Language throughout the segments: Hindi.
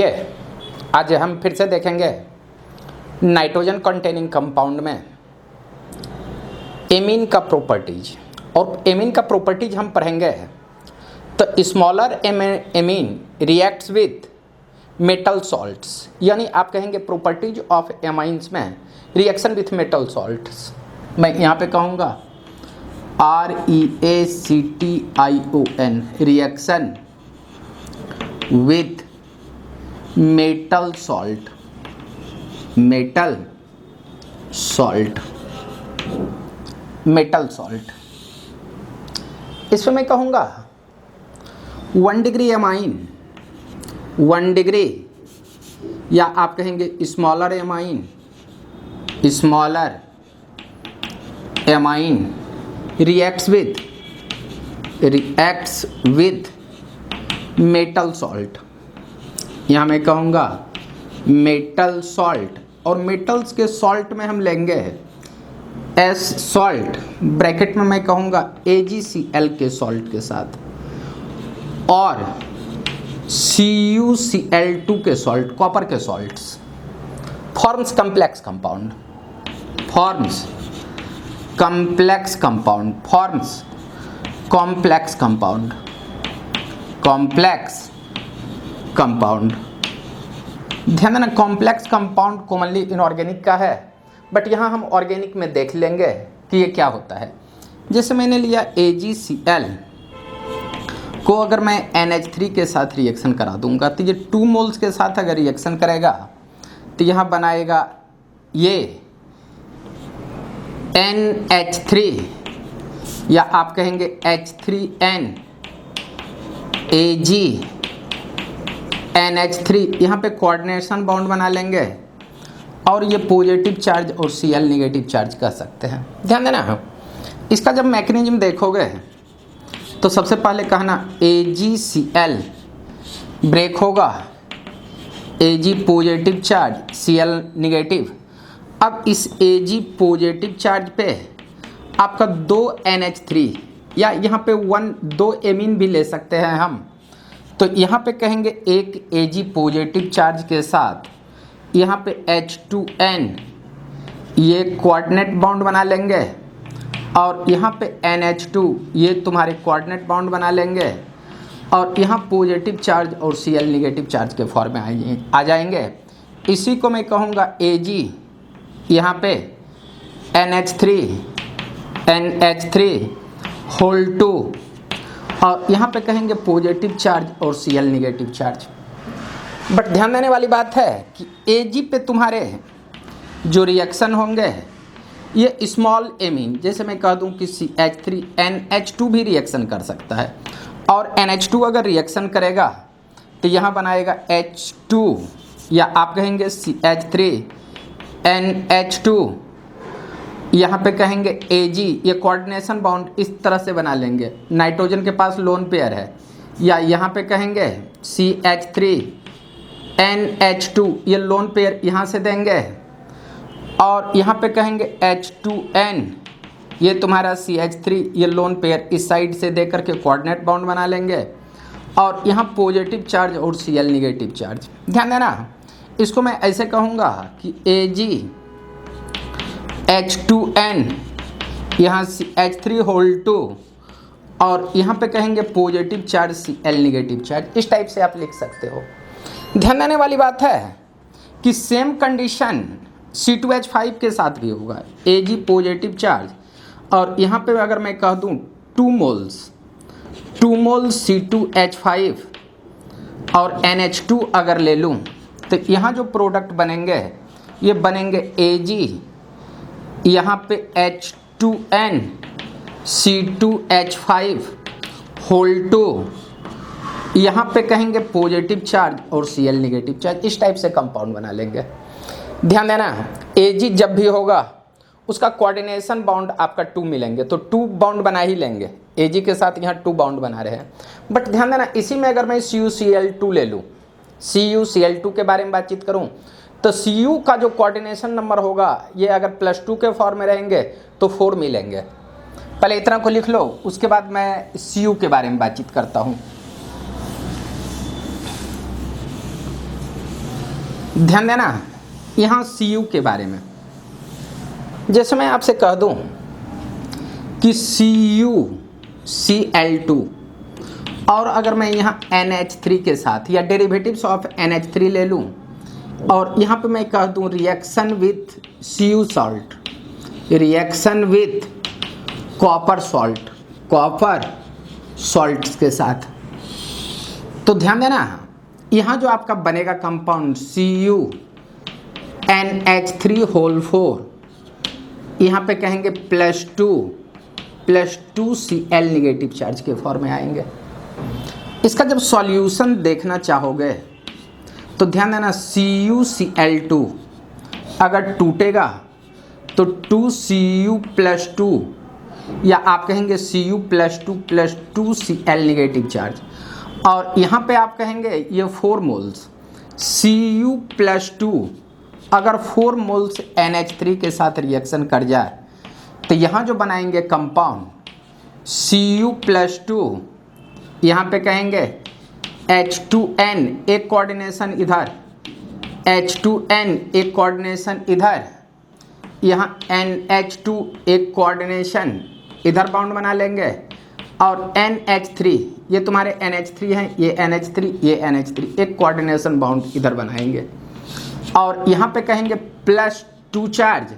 चलिए आज हम फिर से देखेंगे नाइट्रोजन कंटेनिंग कंपाउंड में एमीन का प्रॉपर्टीज। और एमीन का प्रॉपर्टीज हम पढ़ेंगे तो smaller amine reacts with metal salts, यानी आप कहेंगे प्रॉपर्टीज ऑफ एमाइंस में रिएक्शन विथ मेटल सॉल्ट्स। मैं यहाँ पे कहूँगा REACTION reaction with metal salt, metal salt, metal salt. इसमें मैं कहूँगा 1 डिग्री एमाइन, 1 डिग्री, या आप कहेंगे smaller amine, smaller amine reacts with metal salt. यहाँ मैं कहूँगा मेटल सॉल्ट, और मेटल्स के सॉल्ट में हम लेंगे एस सॉल्ट, ब्रैकेट में मैं कहूँगा AgCl के सॉल्ट के साथ, और CuCl2 के सॉल्ट, कॉपर के salts, forms complex compound, forms complex compound, forms complex compound, complex compound. ध्यान देना कॉम्प्लेक्स कंपाउंड कॉमनली इनऑर्गेनिक का है, बट यहाँ हम ऑर्गेनिक में देख लेंगे कि ये क्या होता है। जैसे मैंने लिया AgCl को अगर मैं NH3 के साथ रिएक्शन करा दूंगा तो ये 2 मोल्स के साथ अगर रिएक्शन करेगा तो यहाँ बनाएगा ये NH3, या आप कहेंगे H3N AgNH3। यहाँ पे कोऑर्डिनेशन बॉन्ड बना लेंगे और ये पॉजिटिव चार्ज और Cl नेगेटिव चार्ज कह सकते हैं। ध्यान देना इसका जब मैकेनिज्म देखोगे तो सबसे पहले कहना AgCl ब्रेक होगा, Ag positive charge, Cl negative. अब इस Ag पॉजिटिव चार्ज पे आपका 2 NH3, या यहाँ पे 2 एमीन भी ले सकते हैं हम, तो यहाँ पे कहेंगे एक Ag पॉजिटिव चार्ज के साथ यहाँ पे H2N, ये कोऑर्डिनेट बॉन्ड बना लेंगे, और यहाँ पे NH2, ये तुम्हारे कोऑर्डिनेट बॉन्ड बना लेंगे, और यहाँ पॉजिटिव चार्ज और Cl नेगेटिव चार्ज के फॉर्म में आ जाएंगे। इसी को मैं कहूँगा Ag, यहाँ पे NH3 होल 2, और यहाँ पे कहेंगे पॉजिटिव चार्ज और Cl नेगेटिव चार्ज। बट ध्यान देने वाली बात है कि Ag पे तुम्हारे जो रिएक्शन होंगे ये स्मॉल एमीन, जैसे मैं कह दूं कि CH3NH2 भी रिएक्शन कर सकता है, और NH2 अगर रिएक्शन करेगा तो यहाँ बनाएगा H2, या आप कहेंगे CH3NH2, यहाँ पे कहेंगे Ag, ये कोऑर्डिनेशन बॉन्ड इस तरह से बना लेंगे। नाइट्रोजन के पास लोन पेयर है, या यहाँ पे कहेंगे CH3NH2, ये लोन पेयर यहाँ से देंगे, और यहाँ पे कहेंगे H2N, ये तुम्हारा CH3, ये लोन पेयर इस साइड से दे करके कोऑर्डिनेट बॉन्ड बना लेंगे, और यहाँ पॉजिटिव चार्ज और Cl नेगेटिव चार्ज। ध्यान देना इसको मैं ऐसे कहूँगा कि Ag H2N, यहाँ H3 होल 2, और यहाँ पे कहेंगे positive charge Cl negative charge. इस टाइप से आप लिख सकते हो। ध्यान देने वाली बात है कि सेम कंडीशन C2H5 के साथ भी होगा, Ag पॉजिटिव चार्ज, और यहाँ पे अगर मैं कह दूँ 2 मोल्स C2H5 और NH2 अगर ले लूँ तो यहाँ जो प्रोडक्ट बनेंगे ये बनेंगे Ag, यहाँ पे H2N C2H5 होल 2, यहाँ पे कहेंगे पॉजिटिव चार्ज और Cl नेगेटिव चार्ज। इस टाइप से कंपाउंड बना लेंगे। ध्यान देना Ag जब भी होगा उसका कोऑर्डिनेशन बाउंड आपका 2 मिलेंगे, तो 2 बाउंड बना ही लेंगे। Ag के साथ यहाँ 2 बाउंड बना रहे हैं। बट ध्यान देना इसी में अगर मैं CuCl2 ले लूँ, CuCl2 के बारे में बातचीत करूँ तो Cu का जो कोऑर्डिनेशन नंबर होगा ये अगर +2 के फॉर्म में रहेंगे तो 4 मिलेंगे। पहले इतना को लिख लो, उसके बाद मैं Cu के बारे में बातचीत करता हूँ। ध्यान देना यहाँ Cu के बारे में, जैसे मैं आपसे कह दूं कि CuCl2 और अगर मैं यहाँ NH3 के साथ या डेरिवेटिव्स ऑफ NH3 ले लूँ और यहाँ पे मैं कह दूँ reaction with Cu salt, reaction with copper salt के साथ, तो ध्यान देना यहाँ जो आपका बनेगा कंपाउंड CuNH3 यहाँ पे कहेंगे +2Cl निगेटिव चार्ज के फॉर्म में आएंगे। इसका जब सॉल्यूशन देखना चाहोगे तो ध्यान देना CuCl2 अगर टूटेगा तो 2Cu+2 या आप कहेंगे Cu+2+2Cl निगेटिव चार्ज, और यहाँ पे आप कहेंगे ये 4 मोल्स Cu+2 अगर 4 मोल्स NH3 के साथ रिएक्शन कर जाए तो यहाँ जो बनाएंगे कंपाउंड Cu+2 यहाँ पे कहेंगे H2N एक कोऑर्डिनेशन इधर, H2N एक कोऑर्डिनेशन इधर, यहाँ NH2 एक कोऑर्डिनेशन इधर बाउंड बना लेंगे, और NH3 ये तुम्हारे NH3 हैं, ये NH3 ये NH3 एक कोऑर्डिनेशन बाउंड इधर बनाएंगे, और यहाँ पे कहेंगे +2 चार्ज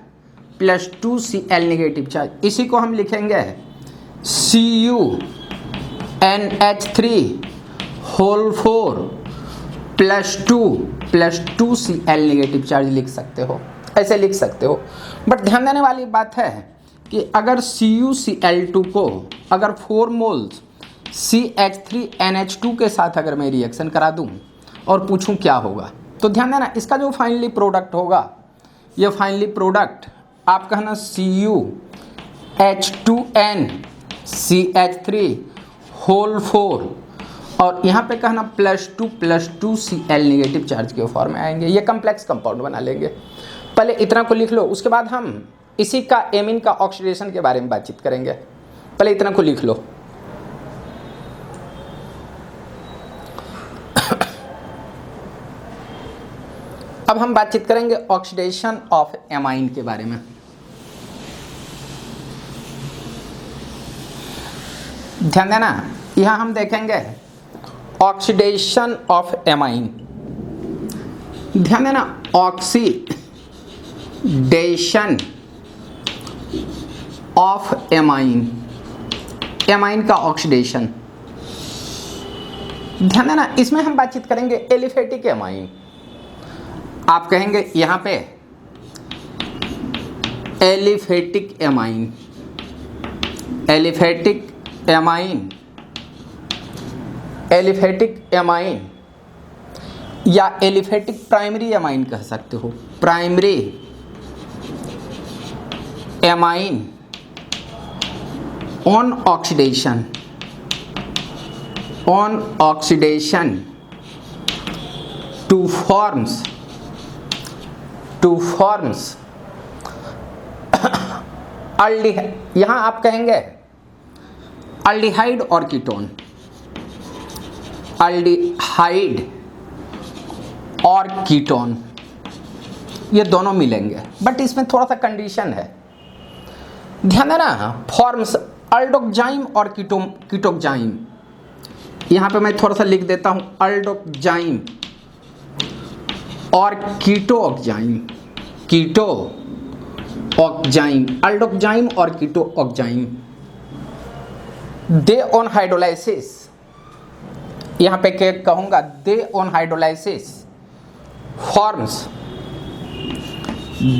+2Cl निगेटिव चार्ज। इसी को हम लिखेंगे CuNH3 +2+2Cl निगेटिव चार्ज लिख सकते हो, ऐसे लिख सकते हो। बट ध्यान देने वाली बात है कि अगर CuCl2 को अगर 4 मोल्स CH3NH2 के साथ अगर मैं रिएक्शन करा दूं और पूछूं क्या होगा, तो ध्यान देना इसका जो फाइनली प्रोडक्ट होगा, ये फाइनली प्रोडक्ट आप कहना CuH2NCH3 और यहाँ पे कहना +2+2Cl निगेटिव चार्ज के फॉर्म में आएंगे। ये कम्प्लेक्स कंपाउंड बना लेंगे। पहले इतना को लिख लो, उसके बाद हम इसी का एमीन का ऑक्सीडेशन के बारे में बातचीत करेंगे। पहले इतना को लिख लो। अब हम बातचीत करेंगे ऑक्सीडेशन ऑफ एमाइन के बारे में। ध्यान देना यहाँ हम देखेंगे ऑक्सीडेशन ऑफ एमाइन। ध्यान देना ऑक्सीडेशन ऑफ एमाइन, एमाइन का ऑक्सीडेशन। ध्यान देना इसमें हम बातचीत करेंगे एलिफेटिक एमाइन। आप कहेंगे यहाँ पे aliphatic amine, aliphatic amine, aliphatic amine या एलिफेटिक प्राइमरी एमाइन कह सकते हो। Primary amine on oxidation, on oxidation two forms aldehyde. यहाँ आप कहेंगे अल्डिहाइड और कीटोन, अल्डिहाइड और कीटोन ये दोनों मिलेंगे, बट इसमें थोड़ा सा कंडीशन है। ध्यान देना फॉर्म्स अल्डोक्साइम और कीटोक्साइम। यहाँ पे मैं थोड़ा सा लिख देता हूँ अल्डोक्साइम और कीटोक्साइम, कीटोक्साइम, अल्डोक्साइम और कीटोक्साइम। दे ऑन हाइड्रोलाइसिस, यहाँ पे क्या कहूँगा, they on hydrolysis forms,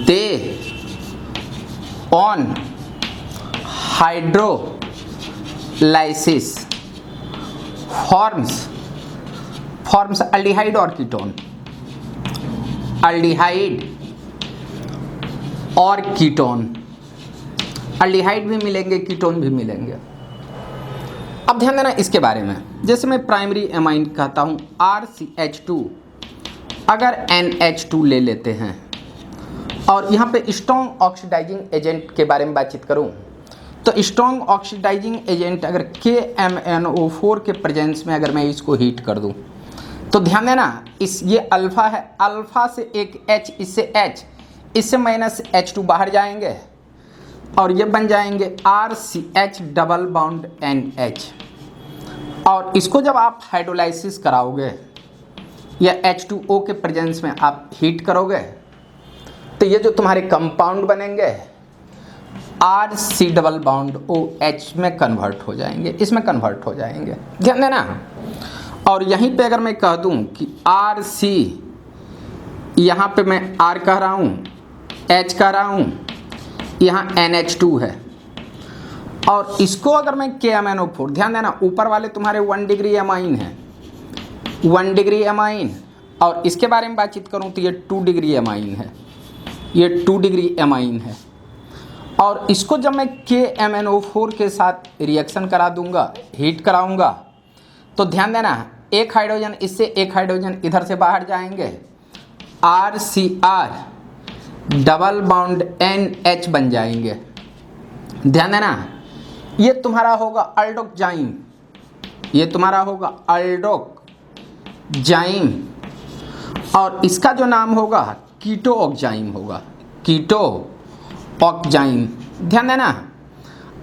they on hydrolysis forms aldehyde और कीटोन, अल्डिहाइड और कीटोन। अल्डिहाइड भी मिलेंगे, कीटोन भी मिलेंगे। अब ध्यान देना इसके बारे में, जैसे मैं प्राइमरी एमाइन कहता हूँ RCH2, अगर NH2 ले लेते हैं और यहाँ पे स्ट्रॉन्ग ऑक्सीडाइजिंग एजेंट के बारे में बातचीत करूँ तो स्ट्रॉन्ग ऑक्सीडाइजिंग एजेंट अगर KMnO4 के प्रेजेंस में अगर मैं इसको हीट कर दूँ तो ध्यान देना, ये अल्फा है, अल्फा से एक H, इससे H, इससे -H2 बाहर जाएंगे और ये बन जाएंगे RCH डबल बॉन्ड NH। और इसको जब आप हाइड्रोलाइसिस कराओगे या H2O के प्रेजेंस में आप हीट करोगे तो ये जो तुम्हारे कंपाउंड बनेंगे RC डबल बॉन्ड OH में कन्वर्ट हो जाएंगे, इसमें कन्वर्ट हो जाएंगे। ध्यान देना। और यहीं पे अगर मैं कह दूं कि RC, यहाँ पे मैं R कह रहा हूँ, H कह रहा हूँ, यहाँ NH2 है, और इसको अगर मैं KMnO4, ध्यान देना ऊपर वाले तुम्हारे 1 डिग्री एमाइन है, 1 डिग्री एमाइन, और इसके बारे में बातचीत करूँ तो ये 2 डिग्री एमाइन है, ये 2 डिग्री एमाइन है। और इसको जब मैं KMnO4 के साथ रिएक्शन करा दूंगा, हीट कराऊंगा, तो ध्यान देना एक हाइड्रोजन इससे, एक हाइड्रोजन इधर से बाहर जाएंगे, RCR डबल बॉन्ड NH बन जाएंगे। ध्यान देना, ये तुम्हारा होगा अल्डोक्साइम, ये तुम्हारा होगा अल्डोक्साइम, और इसका जो नाम होगा कीटोऑक्साइम होगा, कीटोऑक्साइम। ध्यान देना,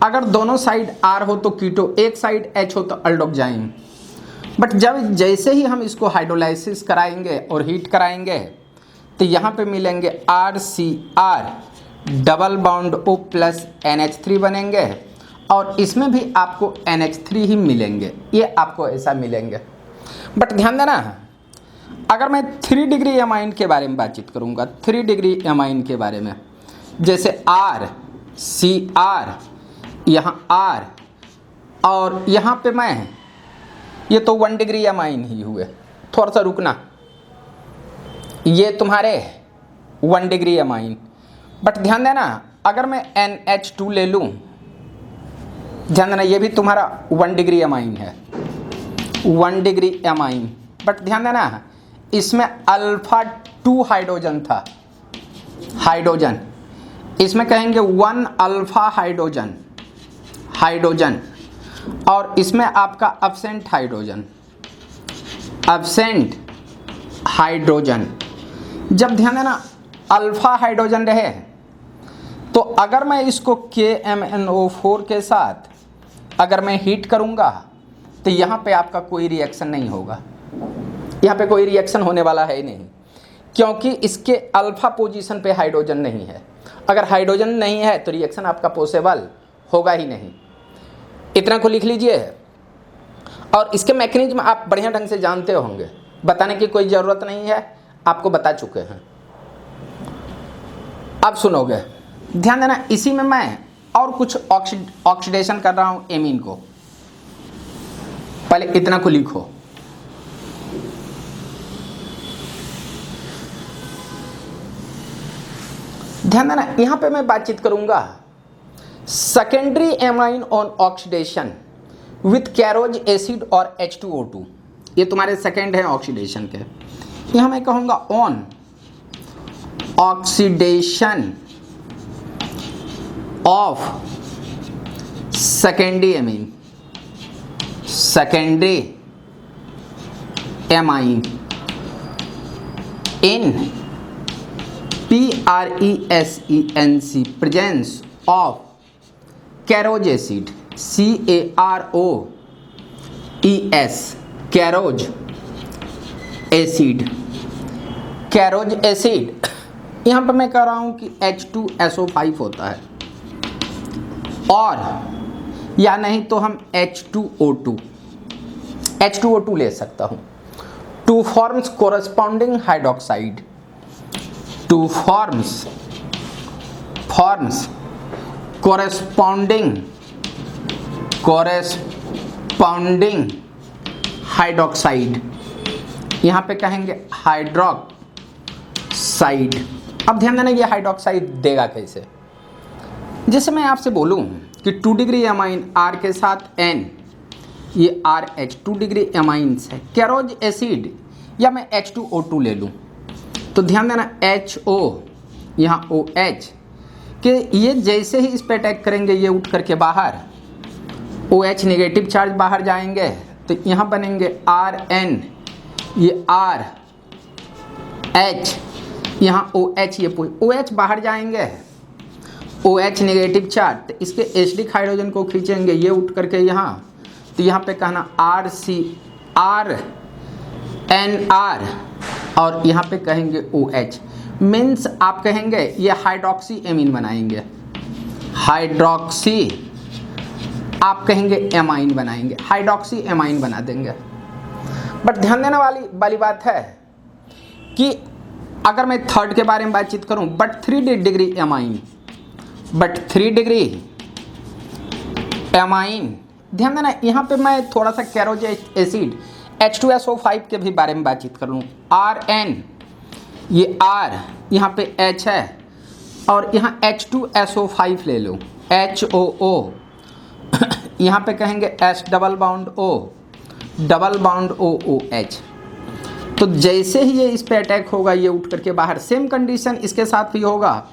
अगर दोनों साइड R हो तो कीटो, एक साइड H हो तो अल्डोक्साइम। बट जब जैसे ही हम इसको हाइड्रोलाइसिस कराएंगे और हीट कराएंगे तो यहाँ पे मिलेंगे RCR double bond O plus NH3 बनेंगे, और इसमें भी आपको NH3 ही मिलेंगे, ये आपको ऐसा मिलेंगे। बट ध्यान देना, अगर मैं 3 डिग्री एमाइन के बारे में बातचीत करूँगा, 3 डिग्री एमाइन के बारे में, जैसे RCR, यहाँ R, और यहाँ पे मैं, ये तो 1 डिग्री एमाइन ही हुए, थोड़ा सा रुकना, ये तुम्हारे 1 डिग्री एमाइन। बट ध्यान देना, अगर मैं NH2 ले लूँ, ध्यान देना ये भी तुम्हारा 1 डिग्री एमाइन है, 1 डिग्री एमाइन। बट ध्यान देना, इसमें अल्फा 2 हाइड्रोजन था, हाइड्रोजन, इसमें कहेंगे 1 अल्फा हाइड्रोजन, हाइड्रोजन, और इसमें आपका एब्सेंट हाइड्रोजन, एब्सेंट हाइड्रोजन। जब ध्यान देना अल्फा हाइड्रोजन रहे तो अगर मैं इसको KMnO4 के साथ अगर मैं हीट करूंगा तो यहाँ पे आपका कोई रिएक्शन नहीं होगा, यहाँ पे कोई रिएक्शन होने वाला है ही नहीं, क्योंकि इसके अल्फा पोजीशन पे हाइड्रोजन नहीं है। अगर हाइड्रोजन नहीं है तो रिएक्शन आपका पॉसिबल होगा ही नहीं। इतना को लिख लीजिए, और इसके मैकेनिज्म आप बढ़िया ढंग से जानते होंगे, बताने की कोई ज़रूरत नहीं है, आपको बता चुके हैं, अब सुनोगे। ध्यान देना, इसी में मैं और कुछ ऑक्सीडेशन कर रहा हूं एमीन को, पहले इतना को लिखो। ध्यान देना, यहां पे मैं बातचीत करूंगा secondary amine on oxidation with कैरोज acid और H2O2, ये तुम्हारे सेकेंड है ऑक्सीडेशन के। यहां मैं कहूंगा on oxidation of secondary amine, secondary amine in PRESENC presence of कैरोज acid, CAROES, कैरोज acid, कैरोज acid. यहाँ पर मैं कह रहा हूँ कि H2SO5 होता है, और या नहीं तो हम H2O2 ले सकता हूँ, two forms corresponding hydroxide, two forms corresponding hydroxide, यहाँ पे कहेंगे हाइड्रोक्साइड। अब ध्यान देना, ये हाइड्रोक्साइड देगा कैसे। जैसे मैं आपसे बोलूँ कि 2 डिग्री एमाइन R के साथ N, ये RH 2 डिग्री एमाइंस है, कैरोज एसिड, या मैं H2O2 ले लूँ, तो ध्यान देना HO, यहाँ OH कि ये जैसे ही इस पे अटैक करेंगे ये उठ करके बाहर, OH नेगेटिव चार्ज बाहर जाएंगे, तो यहाँ बनेंगे RN, ये R H, यहाँ OH, ये OH बाहर जाएंगे, OH नेगेटिव चार्ज, तो इसके एसिडिक हाइड्रोजन को खींचेंगे ये उठ करके यहाँ, तो यहाँ पे कहना RNR और यहाँ पे कहेंगे OH, मीन्स आप कहेंगे ये हाइड्रोक्सी एमीन बनाएंगे, हाइड्रोक्सी आप कहेंगे एमाइन बनाएंगे, हाइड्रोक्सी एमाइन बना देंगे। बट ध्यान देने वाली बात है कि अगर मैं थर्ड के बारे में बातचीत करूं, but 3 degree amine, but 3 degree amine, ध्यान देना यहाँ पे मैं थोड़ा सा कैरोज एसिड H2SO5 के भी बारे में बातचीत कर लूँ। RN, ये R यहाँ पे H है और यहाँ H2SO5 ले लो, HOO, यहाँ पे कहेंगे S double bond O, double bond OOH। तो जैसे ही ये इस पे अटैक होगा ये उठ करके बाहर, सेम कंडीशन इसके साथ भी होगा,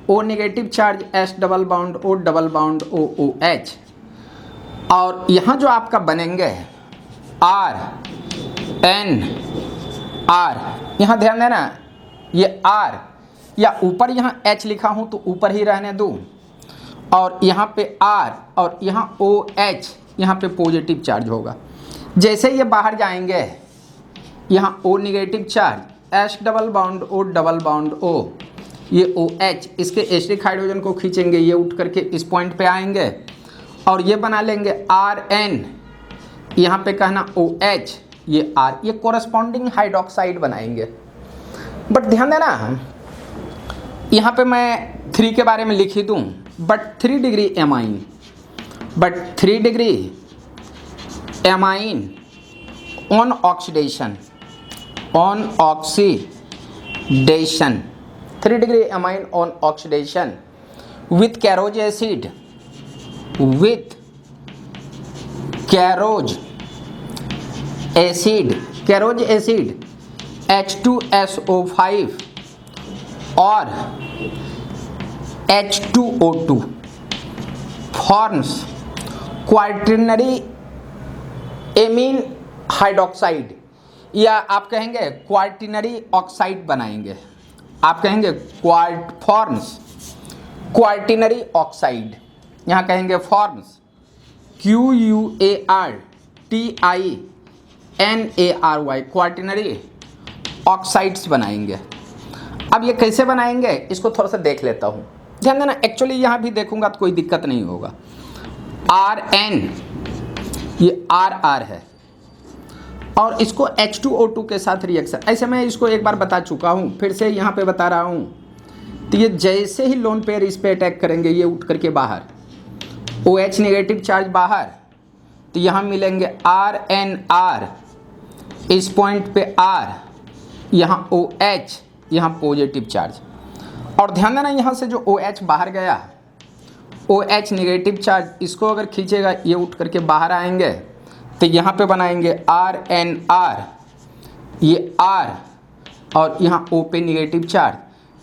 O negative charge S double bond O, double bond OOH, और यहाँ जो आपका बनेंगे RNR, यहाँ ध्यान देना ये R या ऊपर यहाँ H लिखा हूँ तो ऊपर ही रहने दूँ, और यहाँ पे R और यहाँ OH, यहाँ पे पॉजिटिव चार्ज होगा। जैसे ये बाहर जाएंगे यहाँ O negative charge S double bond O, double bond O, ये OH इसके एसिडिक हाइड्रोजन को खींचेंगे ये उठ करके इस पॉइंट पे आएंगे और ये बना लेंगे RN, यहाँ पे कहना OH, ये R, ये कोरस्पॉन्डिंग हाइड्रोक्साइड बनाएंगे। बट ध्यान देना यहाँ पे मैं 3 के बारे में लिख ही दूँ, but 3 degree amine, but 3 degree amine on oxidation, on oxidation, 3 degree amine on oxidation with कैरोज acid, with कैरोज acid, कैरोज acid H2SO5 और H2O2 forms quaternary amine hydroxide, या आप कहेंगे क्वार्टिनरी ऑक्साइड बनाएंगे, आप कहेंगे फॉर्म्स क्वार्टिनरी ऑक्साइड, यहाँ कहेंगे फॉर्म्स QUARTINARY, क्वार्टिनरी ऑक्साइड्स बनाएंगे। अब ये कैसे बनाएंगे इसको थोड़ा सा देख लेता हूँ, ध्यान देना। एक्चुअली यहाँ भी देखूंगा तो कोई दिक्कत नहीं होगा। RN ये RR है और इसको H2O2 के साथ रिएक्शन, ऐसे मैं इसको एक बार बता चुका हूँ, फिर से यहाँ पे बता रहा हूँ। तो ये जैसे ही लोन पेयर इस पे अटैक करेंगे ये उठ करके बाहर, OH नेगेटिव चार्ज बाहर, तो यहाँ मिलेंगे RNR, इस पॉइंट पे R, यहाँ OH, यहाँ पॉजिटिव चार्ज। और ध्यान देना यहाँ से जो OH बाहर गया, OH नेगेटिव चार्ज, इसको अगर खींचेगा ये उठ करके बाहर आएंगे, तो यहाँ पे बनाएंगे RNR, ये R और यहाँ O पे नेगेटिव चार्ज,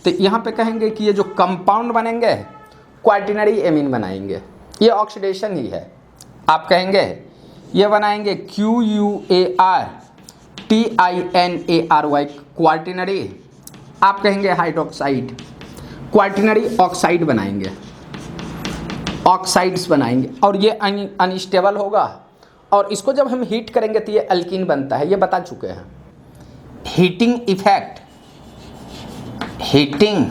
तो यहाँ पे कहेंगे कि ये जो कंपाउंड बनेंगे क्वार्टिनरी एमीन बनाएंगे, ये ऑक्सीडेशन ही है। आप कहेंगे ये बनाएंगे QUARTINARY, क्वार्टिनरी, आप कहेंगे हाइड्रोक्साइड, क्वार्टिनरी ऑक्साइड बनाएंगे, ऑक्साइड्स बनाएंगे, और ये अनस्टेबल होगा। और इसको जब हम हीट करेंगे तो ये अल्कीन बनता है, ये बता चुके हैं। Heating effect, heating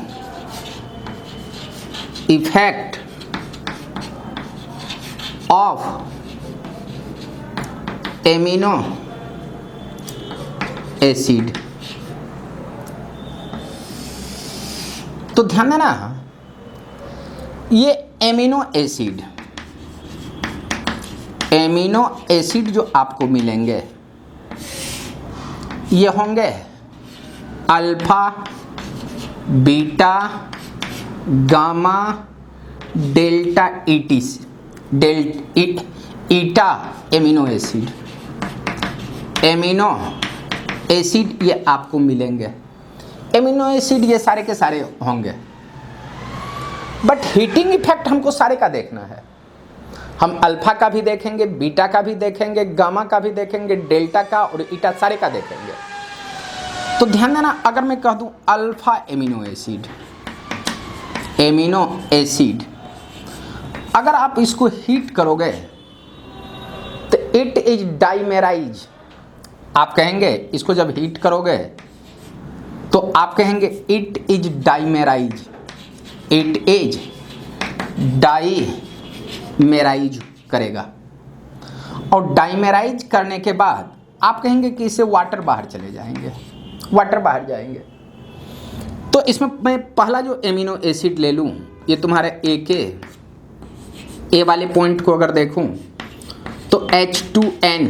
effect of amino acid. तो ध्यान देना ये एमिनो एसिड जो आपको मिलेंगे ये होंगे अल्फा, बीटा, गामा, डेल्टा, ईटा एमिनो एसिड ये आपको मिलेंगे। एमिनो एसिड ये सारे के सारे होंगे, बट हीटिंग इफेक्ट हमको सारे का देखना है। हम अल्फा का भी देखेंगे, बीटा का भी देखेंगे, गामा का भी देखेंगे, डेल्टा का और ईटा, सारे का देखेंगे। तो ध्यान देना, अगर मैं कह दूं alpha amino acid, amino acid, अगर आप इसको हीट करोगे तो इट इज डाइमेराइज। आप कहेंगे इसको जब हीट करोगे तो आप कहेंगे इट इज डाइमेराइज, इट इज डाइमेराइज करेगा। और डाइमेराइज करने के बाद आप कहेंगे कि इससे वाटर बाहर चले जाएंगे, वाटर बाहर जाएंगे। तो इसमें मैं पहला जो एमिनो एसिड ले लूं, ये तुम्हारे ए वाले पॉइंट को अगर देखूं तो H2N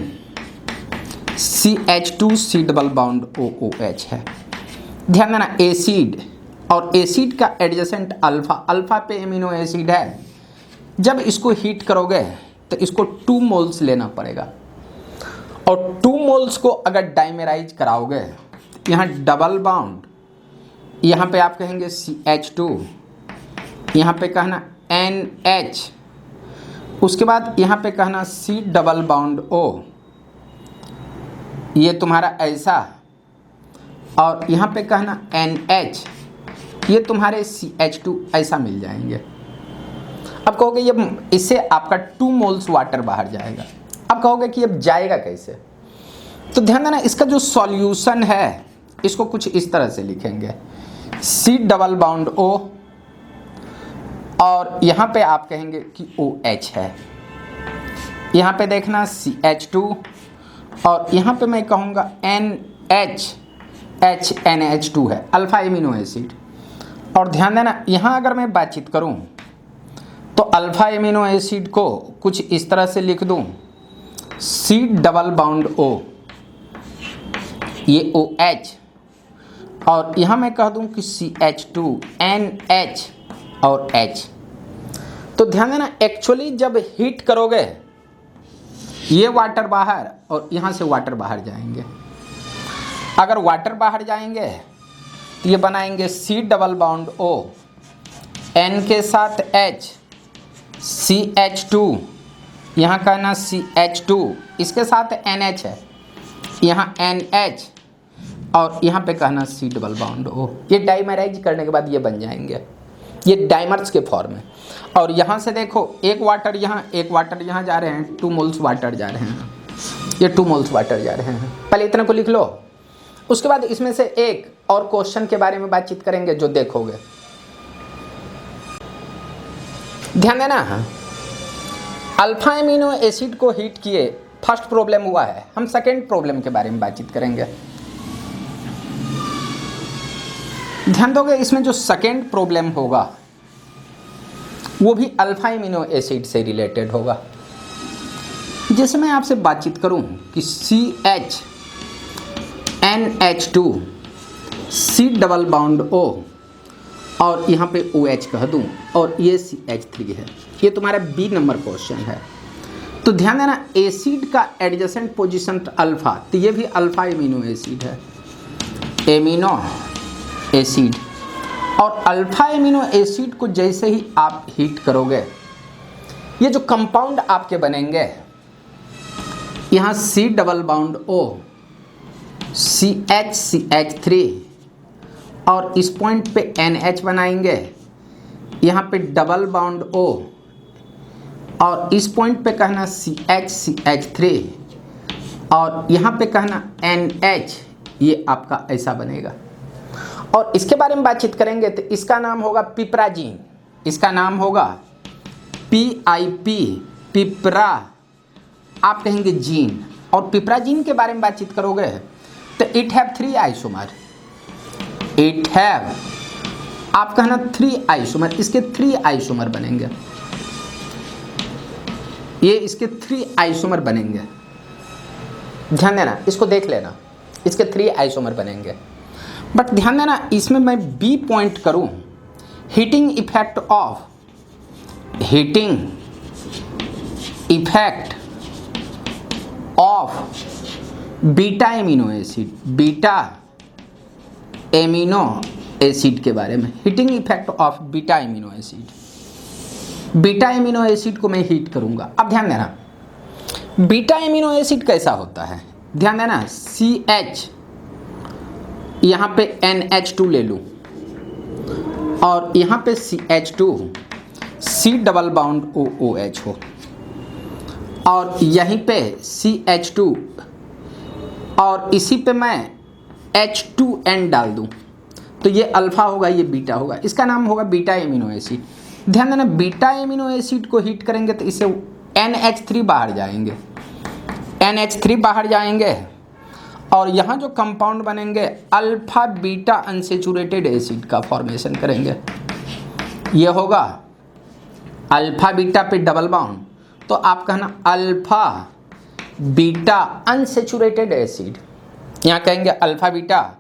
CH2C double bond OOH है। ध्यान देना, एसिड और एसिड का एडजेसेंट अल्फा, अल्फा पे एमिनो एसिड है। जब इसको हीट करोगे तो इसको 2 मोल्स लेना पड़ेगा, और 2 मोल्स को अगर डाइमेराइज कराओगे, यहाँ डबल बाउंड, यहाँ पे आप कहेंगे CH2, यहाँ पे कहना NH, उसके बाद यहाँ पे कहना C डबल बाउंड O, ये तुम्हारा ऐसा, और यहाँ पे कहना NH, ये तुम्हारे CH2 ऐसा मिल जाएंगे। अब कहोगे ये इससे आपका 2 मोल्स वाटर बाहर जाएगा। अब कहोगे कि अब जाएगा कैसे? तो ध्यान देना, इसका जो सॉल्यूशन है इसको कुछ इस तरह से लिखेंगे, C डबल बाउंड O, और यहाँ पे आप कहेंगे कि OH है, यहाँ पे देखना CH2, और यहाँ पे मैं कहूँगा NH, HNH2 है, अल्फा एमिनो एसिड। और ध्यान देना, यहाँ अगर मैं बातचीत करूँ तो अल्फा एमिनो एसिड को कुछ इस तरह से लिख दूँ, C डबल बाउंड O, ये OH, और यहाँ मैं कह दूँ कि CH2, NH और H। तो ध्यान देना, एक्चुअली जब हीट करोगे ये वाटर बाहर और यहाँ से वाटर बाहर जाएंगे। अगर वाटर बाहर जाएंगे तो ये बनाएंगे C double bond O, N के साथ H, CH2, यहाँ कहना CH2, इसके साथ NH है, यहाँ NH, और यहाँ पे कहना C डबल बाउंड O। ये डाइमेराइज करने के बाद ये बन जाएंगे, ये डाइमर्स के फॉर्म में। और यहाँ से देखो, एक वाटर यहाँ, एक वाटर यहाँ जा रहे हैं, 2 मोल्स वाटर जा रहे हैं, ये 2 मोल्स वाटर जा रहे हैं। पहले इतने को लिख लो, उसके बाद इसमें से एक और क्वेश्चन के बारे में बातचीत करेंगे जो देखोगे। ध्यान देना, अल्फा एमिनो एसिड को हीट किए, फर्स्ट प्रॉब्लम हुआ है, हम सेकेंड प्रॉब्लम के बारे में बातचीत करेंगे। ध्यान दोगे, इसमें जो सेकेंड प्रॉब्लम होगा वो भी अल्फा एमिनो एसिड से रिलेटेड होगा। जैसे मैं आपसे बातचीत करूं कि CHNH2 C double bond O, और यहाँ पे OH कह दूं, और ये CH3 है, ये तुम्हारा B नंबर क्वेश्चन है। तो ध्यान देना, एसिड का एडजेसेंट पोजीशन अल्फा, तो ये भी अल्फा एमिनो एसिड है, एमिनो एसिड। और अल्फा एमिनो एसिड को जैसे ही आप हीट करोगे, ये जो कंपाउंड आपके बनेंगे, यहाँ C double bond O, CH CH3, और इस पॉइंट पे NH बनाएंगे, यहाँ पे डबल बाउंड O, और इस पॉइंट पे कहना CH CH3, और यहाँ पे कहना NH, ये आपका ऐसा बनेगा। और इसके बारे में बातचीत करेंगे तो इसका नाम होगा पिपराजीन, इसका नाम होगा PIP, पिपरा, आप कहेंगे जीन। और पिपराजीन के बारे में बातचीत करोगे तो it have 3 isomer, it have, आप कहना 3 आइसोमर, इसके 3 आइसोमर बनेंगे, ये इसके 3 आइसोमर बनेंगे। ध्यान देना, इसको देख लेना, इसके 3 आइसोमर बनेंगे। बट ध्यान देना, इसमें मैं B पॉइंट करूं, heating effect of, heating effect of beta amino acid, beta amino acid के बारे में, heating effect of beta amino acid. Beta amino acid को मैं हीट करूंगा। अब ध्यान देना, बीटा एमिनो एसिड कैसा होता है, ध्यान देना, CH, यहाँ पे NH2 ले लूँ और यहाँ पे CH2, C double bond OOH हो, और यहीं पे CH2 और इसी पे मैं H2N डाल दूँ, तो ये अल्फ़ा होगा, ये बीटा होगा, इसका नाम होगा बीटा एमिनो एसिड। ध्यान देना, बीटा एमिनो एसिड को हीट करेंगे तो इसे NH3 बाहर जाएंगे, NH3 बाहर जाएंगे और यहाँ जो कंपाउंड बनेंगे अल्फ़ा बीटा अनसेचुरेटेड एसिड का फॉर्मेशन करेंगे। ये होगा अल्फ़ा बीटा पे डबल बाउंड, तो आप कहना अल्फ़ा बीटा अनसेचुरेटेड एसिड, यहाँ कहेंगे अल्फ़ा बीटा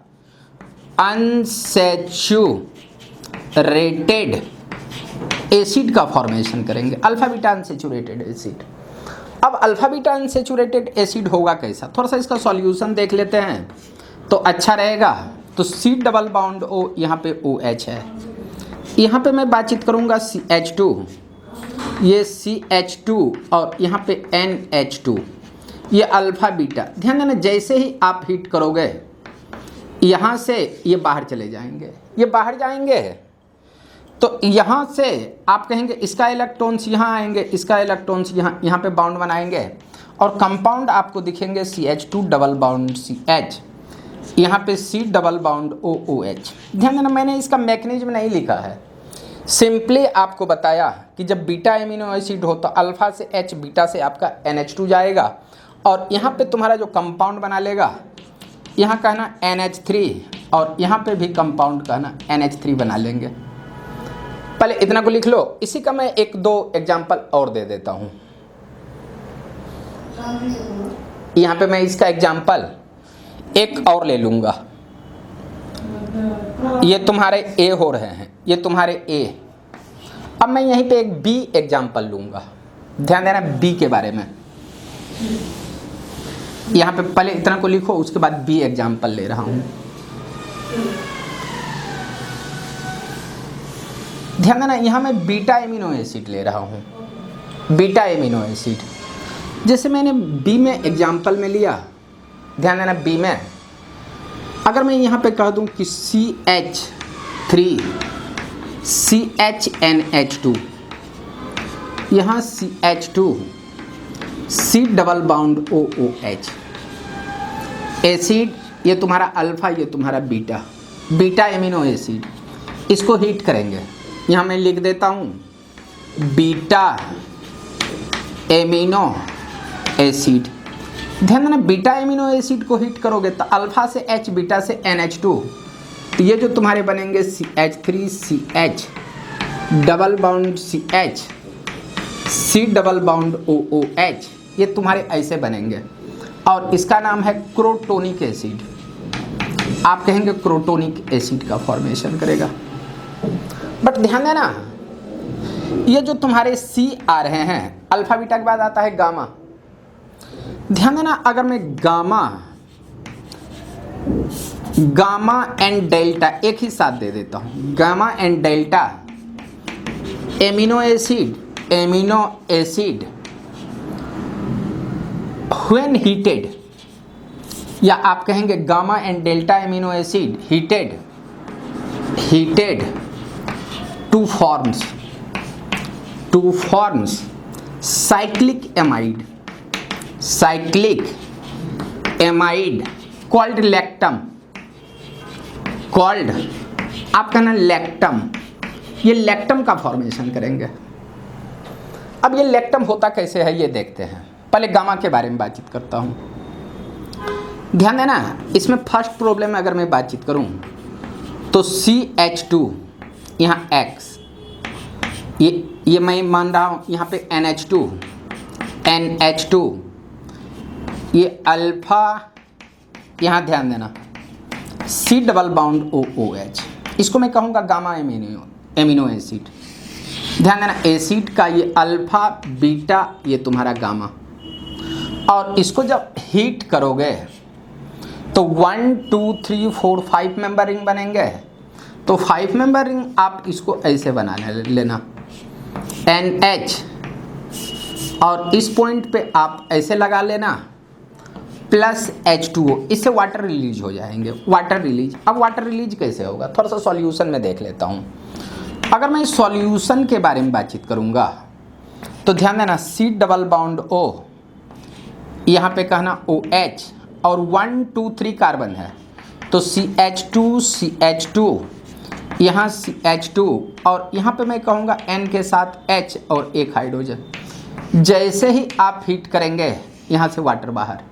अनसेचुरेटेड एसिड का फॉर्मेशन करेंगे, अल्फ़ा बीटा अनसेचुरेटेड एसिड। अब अल्फ़ा बीटा अनसेचुरेटेड एसिड होगा कैसा, थोड़ा सा इसका सॉल्यूशन देख लेते हैं तो अच्छा रहेगा। तो C डबल बाउंड O, यहाँ पे OH है, यहाँ पे मैं बातचीत करूँगा CH2, ये CH2 और यहाँ पे NH2, ये अल्फ़ा बीटा। ध्यान देना, जैसे ही आप हीट करोगे यहाँ से ये बाहर चले जाएंगे, ये बाहर जाएंगे, तो यहाँ से आप कहेंगे इसका इलेक्ट्रॉन्स यहाँ आएंगे, इसका इलेक्ट्रॉन्स यहाँ पे बाउंड बनाएंगे और कंपाउंड आपको दिखेंगे CH2 डबल बाउंड CH, यहाँ पे C डबल बाउंड OOH। ध्यान देना, मैंने इसका मैकेनिज्म नहीं लिखा है, सिंपली आपको बताया कि जब बीटा एमिनो एसिड हो तो अल्फ़ा से H, बीटा से आपका NH2 जाएगा और यहाँ पे तुम्हारा जो कंपाउंड बना लेगा, यहाँ कहना NH3 और यहाँ पे भी कंपाउंड कहना NH3 बना लेंगे। पहले इतना को लिख लो, इसी का मैं एक दो एग्जाम्पल और दे देता हूँ। यहाँ पे मैं इसका एग्जाम्पल एक और ले लूँगा, ये तुम्हारे A हो रहे हैं, ये तुम्हारे A। अब मैं यहीं पे एक B एग्जाम्पल लूँगा, ध्यान देना B के बारे में। यहाँ पे पहले इतना को लिखो, उसके बाद B एग्जाम्पल ले रहा हूँ। ध्यान देना, यहाँ मैं बीटा एमिनो एसिड ले रहा हूँ, बीटा एमिनो एसिड। जैसे मैंने B में एग्जाम्पल में लिया, ध्यान देना B में अगर मैं यहाँ पे कह दूँ कि CH3 CHNH2, यहाँ CH2 C double bond OOH acid, ये तुम्हारा अल्फ़ा, ये तुम्हारा बीटा, बीटा एमिनो एसिड। इसको हीट करेंगे, यहाँ मैं लिख देता हूँ बीटा एमिनो एसिड। ध्यान देना, बीटा एमिनो एसिड को हीट करोगे तो अल्फ़ा से H, बीटा से NH2, तो ये जो तुम्हारे बनेंगे CH3 CH double bond CH C double bond OOH, ये तुम्हारे ऐसे बनेंगे और इसका नाम है क्रोटोनिक एसिड। आप कहेंगे क्रोटोनिक एसिड का फॉर्मेशन करेगा। बट ध्यान देना, ये जो तुम्हारे C आ रहे हैं, अल्फ़ा बीटा के बाद आता है गामा। ध्यान देना, अगर मैं गामा एंड डेल्टा एक ही साथ दे देता हूँ, gamma and delta amino acid when heated, या आप कहेंगे gamma and delta amino acid heated two forms cyclic amide called lactam, आप कहना लैक्टम, ये लैक्टम का फॉर्मेशन करेंगे। अब ये लैक्टम होता कैसे है ये देखते हैं। पहले गामा के बारे में बातचीत करता हूँ। ध्यान देना, इसमें फर्स्ट प्रॉब्लम अगर मैं बातचीत करूँ तो CH2 यहाँ X, ये मैं मान रहा हूँ, यहाँ पे NH2 ये अल्फ़ा, यहाँ ध्यान देना C डबल बाउंड OOH, इसको मैं कहूँगा गामा एमिनो एसिड। ध्यान देना, एसिड का ये अल्फ़ा बीटा, ये तुम्हारा गामा, और इसको जब हीट करोगे तो 1 2 3 4 5 मेंबर रिंग बनेंगे। तो 5 मेंबर रिंग आप इसको ऐसे बना लेना, NH, और इस पॉइंट पे आप ऐसे लगा लेना प्लस H2O, इससे वाटर रिलीज हो जाएंगे। वाटर रिलीज, अब वाटर रिलीज कैसे होगा थोड़ा सा सॉल्यूशन में देख लेता हूँ। अगर मैं सॉल्यूशन के बारे में बातचीत करूँगा तो ध्यान देना C डबल बाउंड O, यहाँ पे कहना OH, और 1 2 3 कार्बन है तो CH2 CH2, यहाँ CH2, और यहाँ पे मैं कहूँगा N के साथ H और एक हाइड्रोजन। जैसे ही आप हीट करेंगे यहाँ से वाटर बाहर,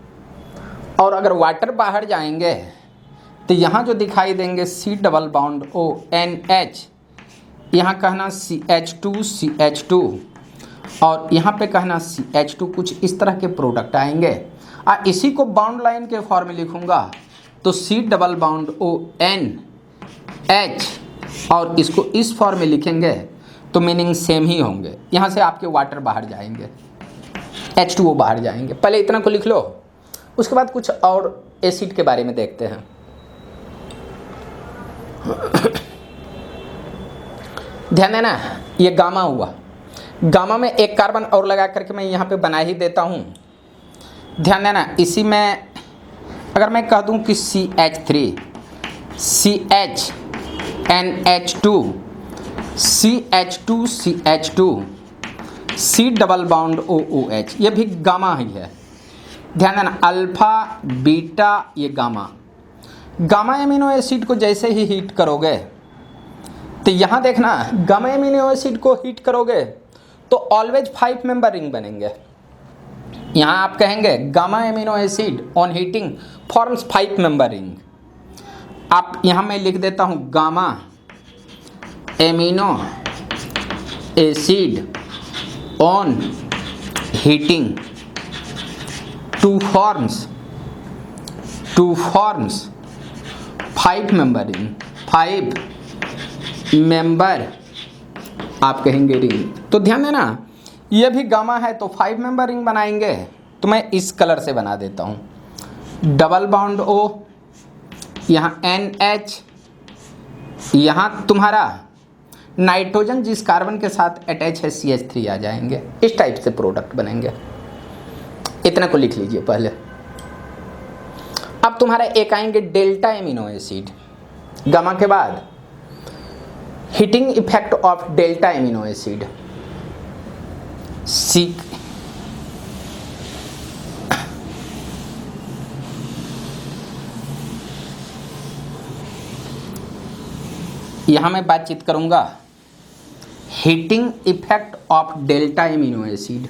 और अगर वाटर बाहर जाएंगे तो यहाँ जो दिखाई देंगे C double bond O NH, यहाँ कहना CH2 CH2, और यहाँ पे कहना CH2, कुछ इस तरह के प्रोडक्ट आएंगे। इसी को बाउंड लाइन के फॉर्म में लिखूँगा तो C double bond O NH, और इसको इस फॉर्म में लिखेंगे तो मीनिंग सेम ही होंगे। यहाँ से आपके वाटर बाहर जाएंगे, H2O बाहर जाएंगे। पहले इतना को लिख लो, उसके बाद कुछ और एसिड के बारे में देखते हैं। ध्यान देना, ये गामा हुआ, गामा में एक कार्बन और लगा करके मैं यहाँ पे बना ही देता हूँ। ध्यान देना, इसी में अगर मैं कह दूँ कि CH3 CH NH2 CH2 CH2 C double bond OOH, ये भी गामा ही है। ध्यान देना, अल्फा बीटा ये गामा। गामा एमिनो एसिड को जैसे ही हीट करोगे तो यहाँ देखना, गामा एमिनो एसिड को हीट करोगे तो ऑलवेज 5 मेंबर रिंग बनेंगे। यहाँ आप कहेंगे gamma amino acid on heating forms 5 member ring. आप यहाँ मैं लिख देता हूँ gamma amino acid on heating two forms 5 member ring, 5 member आप कहेंगे रिंग। तो ध्यान देना, ये भी गामा है तो 5 मेंबर रिंग बनाएंगे। तो मैं इस कलर से बना देता हूँ, डबल बाउंड O, यहाँ NH, यहाँ तुम्हारा नाइट्रोजन जिस कार्बन के साथ अटैच है CH3 आ जाएंगे। इस टाइप से प्रोडक्ट बनेंगे। इतना को लिख लीजिए पहले। अब तुम्हारा एक आएंगे डेल्टा एमिनो एसिड, गामा के बाद heating effect of delta amino acid C, यहाँ मैं बातचीत करूँगा heating effect of delta amino acid.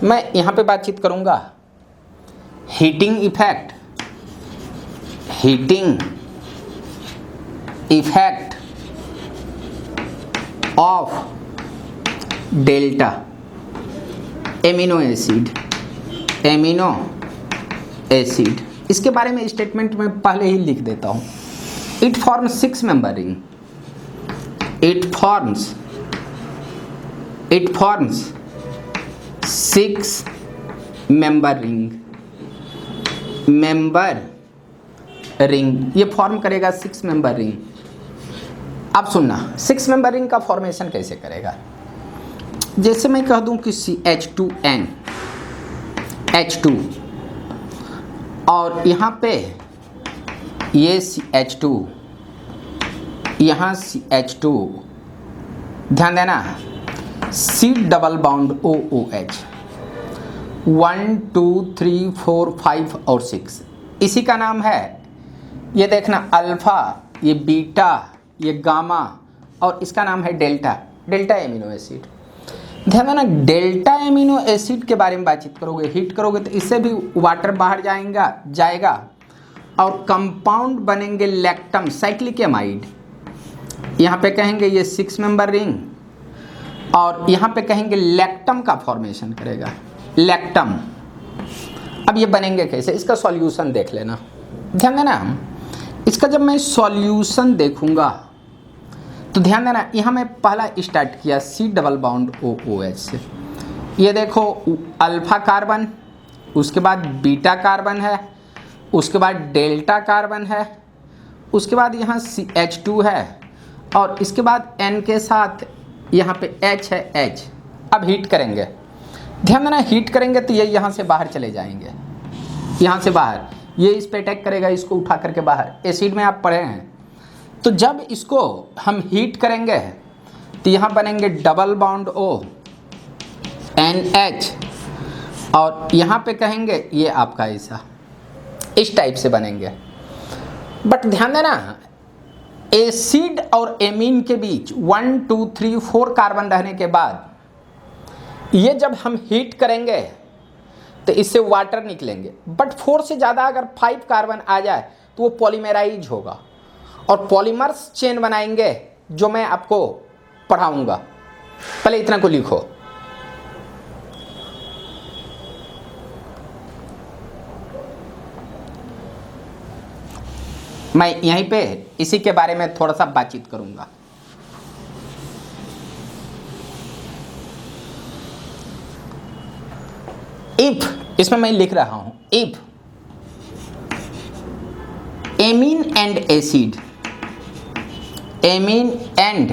मैं यहाँ पे बातचीत करूँगा heating effect of delta amino acid. इसके बारे में स्टेटमेंट में पहले ही लिख देता हूँ। It forms 6 member ring, it forms 6 member ring, ये फॉर्म करेगा 6 मेंबर रिंग। अब सुनना, 6 मेंबर रिंग का फॉर्मेशन कैसे करेगा। जैसे मैं कह दूं कि CH2N H2, और यहाँ पे ये CH2, यहाँ CH2, ध्यान देना C डबल बाउंड OOH, 1 2 3 4 5 और 6, इसी का नाम है, ये देखना अल्फा, ये बीटा, ये गामा, और इसका नाम है डेल्टा एमिनो एसिड। ध्यान देना, डेल्टा एमिनो एसिड के बारे में बातचीत करोगे, हीट करोगे तो इससे भी वाटर बाहर जाएगा और कंपाउंड बनेंगे लैक्टम साइक्लिक एमाइड। यहाँ पे कहेंगे ये 6 मेंबर रिंग, और यहाँ पे कहेंगे लैक्टम का फॉर्मेशन करेगा, लैक्टम। अब ये बनेंगे कैसे, इसका सॉल्यूशन देख लेना। ध्यान देना, इसका जब मैं सॉल्यूशन देखूंगा तो ध्यान देना, यहाँ मैं पहला स्टार्ट किया C डबल बाउंड OOH से। ये देखो अल्फा कार्बन, उसके बाद बीटा कार्बन है, उसके बाद डेल्टा कार्बन है, उसके बाद यहाँ CH2 है, और इसके बाद N के साथ यहाँ पे H है H। अब हीट करेंगे, ध्यान देना, हीट करेंगे तो ये यहाँ से बाहर चले जाएंगे, यहाँ से बाहर, ये इस पे अटैक करेगा, इसको उठा करके बाहर। एसिड में आप पढ़े हैं। तो जब इसको हम हीट करेंगे तो यहाँ बनेंगे डबल बॉन्ड O NH, और यहाँ पे कहेंगे ये आपका ऐसा इस टाइप से बनेंगे। बट ध्यान देना, एसिड और एमीन के बीच 1 2 3 4 कार्बन रहने के बाद ये जब हम हीट करेंगे तो इससे वाटर निकलेंगे। बट 4 से ज़्यादा अगर 5 कार्बन आ जाए तो वो पॉलीमेराइज होगा और पॉलीमर्स चेन बनाएंगे, जो मैं आपको पढ़ाऊंगा। पहले इतना को लिखो। मैं यहीं पे इसी के बारे में थोड़ा सा बातचीत करूंगा। इफ, इसमें मैं लिख रहा हूं, if amine and acid, amine and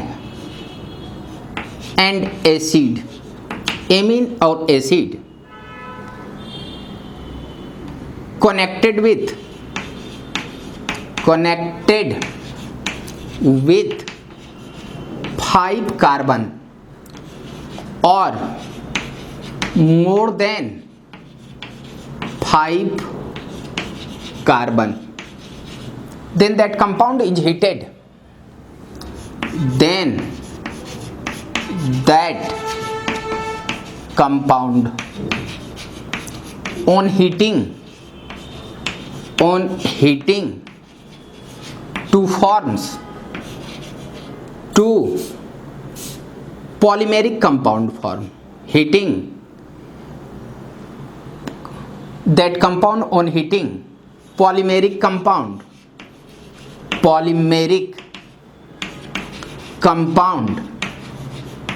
acid, amine और acid connected with 5 carbon or more than 5 carbon, then that compound is heated. Then that compound on heating to forms two polymeric compound form, heating that compound on heating polymeric compound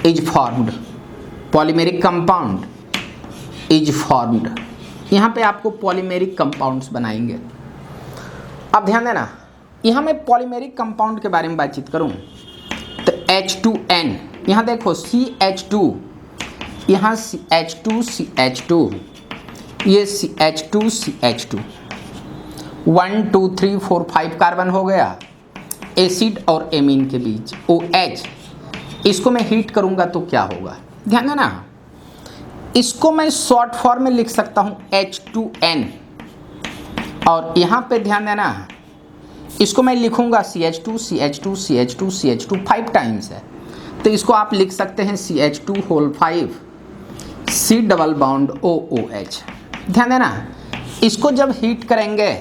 is formed, polymeric compound is formed। यहाँ पे आपको पॉलीमेरिक कंपाउंड्स बनाएंगे। अब ध्यान देना, यहाँ मैं पॉलीमेरिक कंपाउंड के बारे में बातचीत करूँ तो H2N, यहाँ देखो CH2, यहाँ CH2, ये CH2, 1 2 3 4 5 कार्बन हो गया एसिड और एमीन के बीच OH। इसको मैं हीट करूँगा तो क्या होगा, ध्यान देना, इसको मैं शॉर्ट फॉर्म में लिख सकता हूँ H2N, और यहाँ पे ध्यान देना, इसको मैं लिखूंगा CH2 5 टाइम्स है, तो इसको आप लिख सकते हैं CH2 whole 5 C double bond OOH। ध्यान देना, इसको जब हीट करेंगे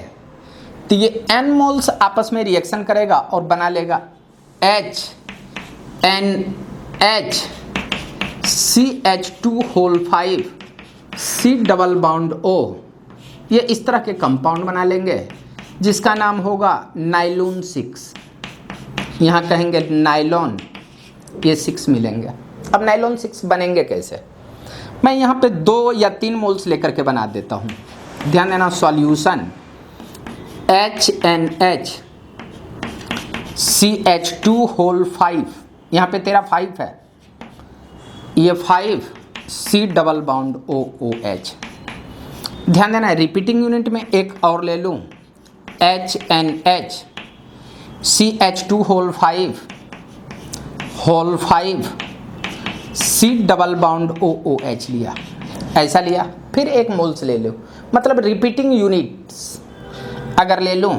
तो ये N मोल्स आपस में रिएक्शन करेगा और बना लेगा HNH CH2 whole 5 C double bond O। ये इस तरह के कंपाउंड बना लेंगे जिसका नाम होगा नाइलॉन 6। यहाँ कहेंगे नाइलॉन, ये 6 मिलेंगे। अब नाइलॉन 6 बनेंगे कैसे, मैं यहाँ पे 2 या 3 मोल्स लेकर के बना देता हूँ। ध्यान देना, सॉल्यूशन HNH CH2 होल 5, यहाँ पे तेरा 5 है, ये 5 C डबल बॉन्ड OOH। ध्यान देना, रिपीटिंग यूनिट में एक और ले लूँ HNH CH2 whole 5 C double bond OOH लिया, ऐसा लिया। फिर एक मोल्स ले लो, मतलब रिपीटिंग यूनिट्स अगर ले लूँ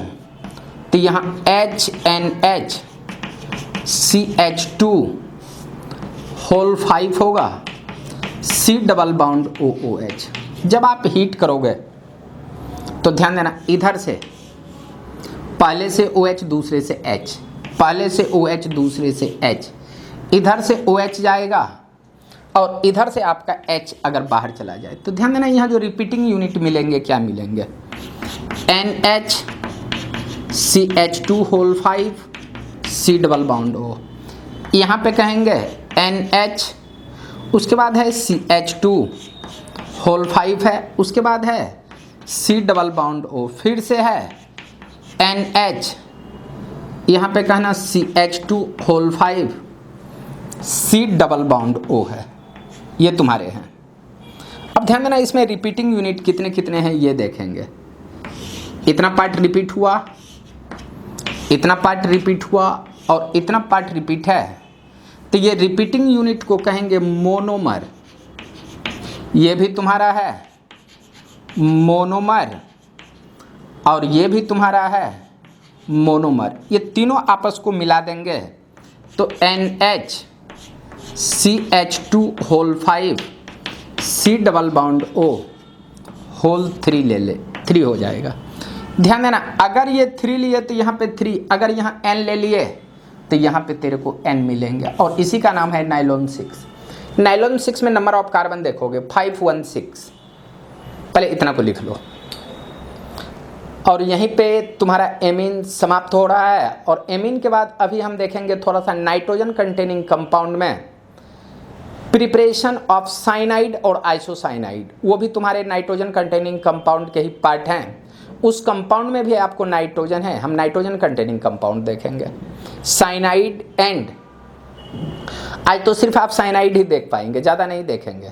तो यहाँ HNH CH2 होल 5 होगा C डबल बॉन्ड OOH। जब आप हीट करोगे तो ध्यान देना, इधर से पहले से OH दूसरे से H, पहले से OH दूसरे से H, इधर से OH जाएगा और इधर से आपका H अगर बाहर चला जाए तो ध्यान देना, यहाँ जो रिपीटिंग यूनिट मिलेंगे क्या मिलेंगे, NH CH2 whole 5 C double bond O। यहाँ पे कहेंगे NH, उसके बाद है CH2 होल 5 है, उसके बाद है C डबल बॉन्ड O, फिर से है NH, यहाँ पे कहना CH2 whole 5 C double bond O है, ये तुम्हारे हैं। अब ध्यान देना, इसमें रिपीटिंग यूनिट कितने कितने हैं ये देखेंगे। इतना पार्ट रिपीट हुआ, इतना पार्ट रिपीट हुआ और इतना पार्ट रिपीट है, तो ये रिपीटिंग यूनिट को कहेंगे मोनोमर। ये भी तुम्हारा है मोनोमर और ये भी तुम्हारा है मोनोमर। ये तीनों आपस को मिला देंगे तो NHCH2 C double bond O whole 3 ले 3 हो जाएगा। ध्यान देना, अगर ये 3 लिए तो यहाँ पे 3, अगर यहाँ N ले लिए तो यहाँ पे तेरे को N मिलेंगे और इसी का नाम है नाइलॉन 6। नाइलॉन 6 में नंबर ऑफ कार्बन देखोगे 516, पहले इतना को लिख लो। और यहीं पे तुम्हारा एमीन समाप्त हो रहा है और एमीन के बाद अभी हम देखेंगे थोड़ा सा नाइट्रोजन कंटेनिंग कंपाउंड में प्रिपरेशन ऑफ साइनाइड और आइसोसाइनाइड, वो भी तुम्हारे नाइट्रोजन कंटेनिंग कंपाउंड के ही पार्ट हैं। उस कंपाउंड में भी आपको नाइट्रोजन है, हम नाइट्रोजन कंटेनिंग कंपाउंड देखेंगे। साइनाइड एंड, आज तो सिर्फ आप साइनाइड ही देख पाएंगे, ज़्यादा नहीं देखेंगे।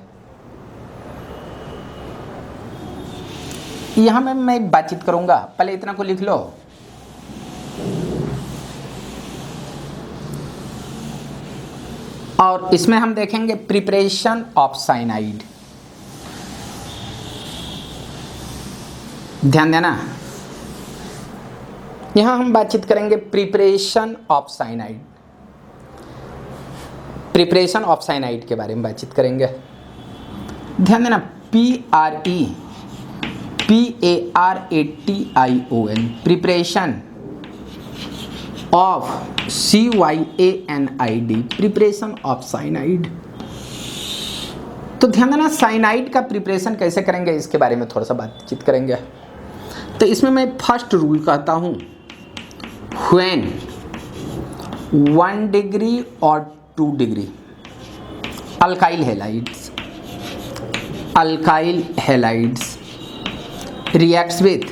यहाँ में मैं बातचीत करूंगा, पहले इतना को लिख लो। और इसमें हम देखेंगे प्रिपरेशन ऑफ साइनाइड। ध्यान देना, यहां हम बातचीत करेंगे preparation of cyanide. Preparation of cyanide के बारे में बातचीत करेंगे। ध्यान देना, PARATION preparation of CYANID preparation of cyanide. तो ध्यान देना, साइनाइड का प्रिपरेशन कैसे करेंगे इसके बारे में थोड़ा सा बातचीत करेंगे। तो इसमें मैं फर्स्ट रूल कहता हूँ, व्हेन 1 डिग्री और 2 degree alkyl halides reacts with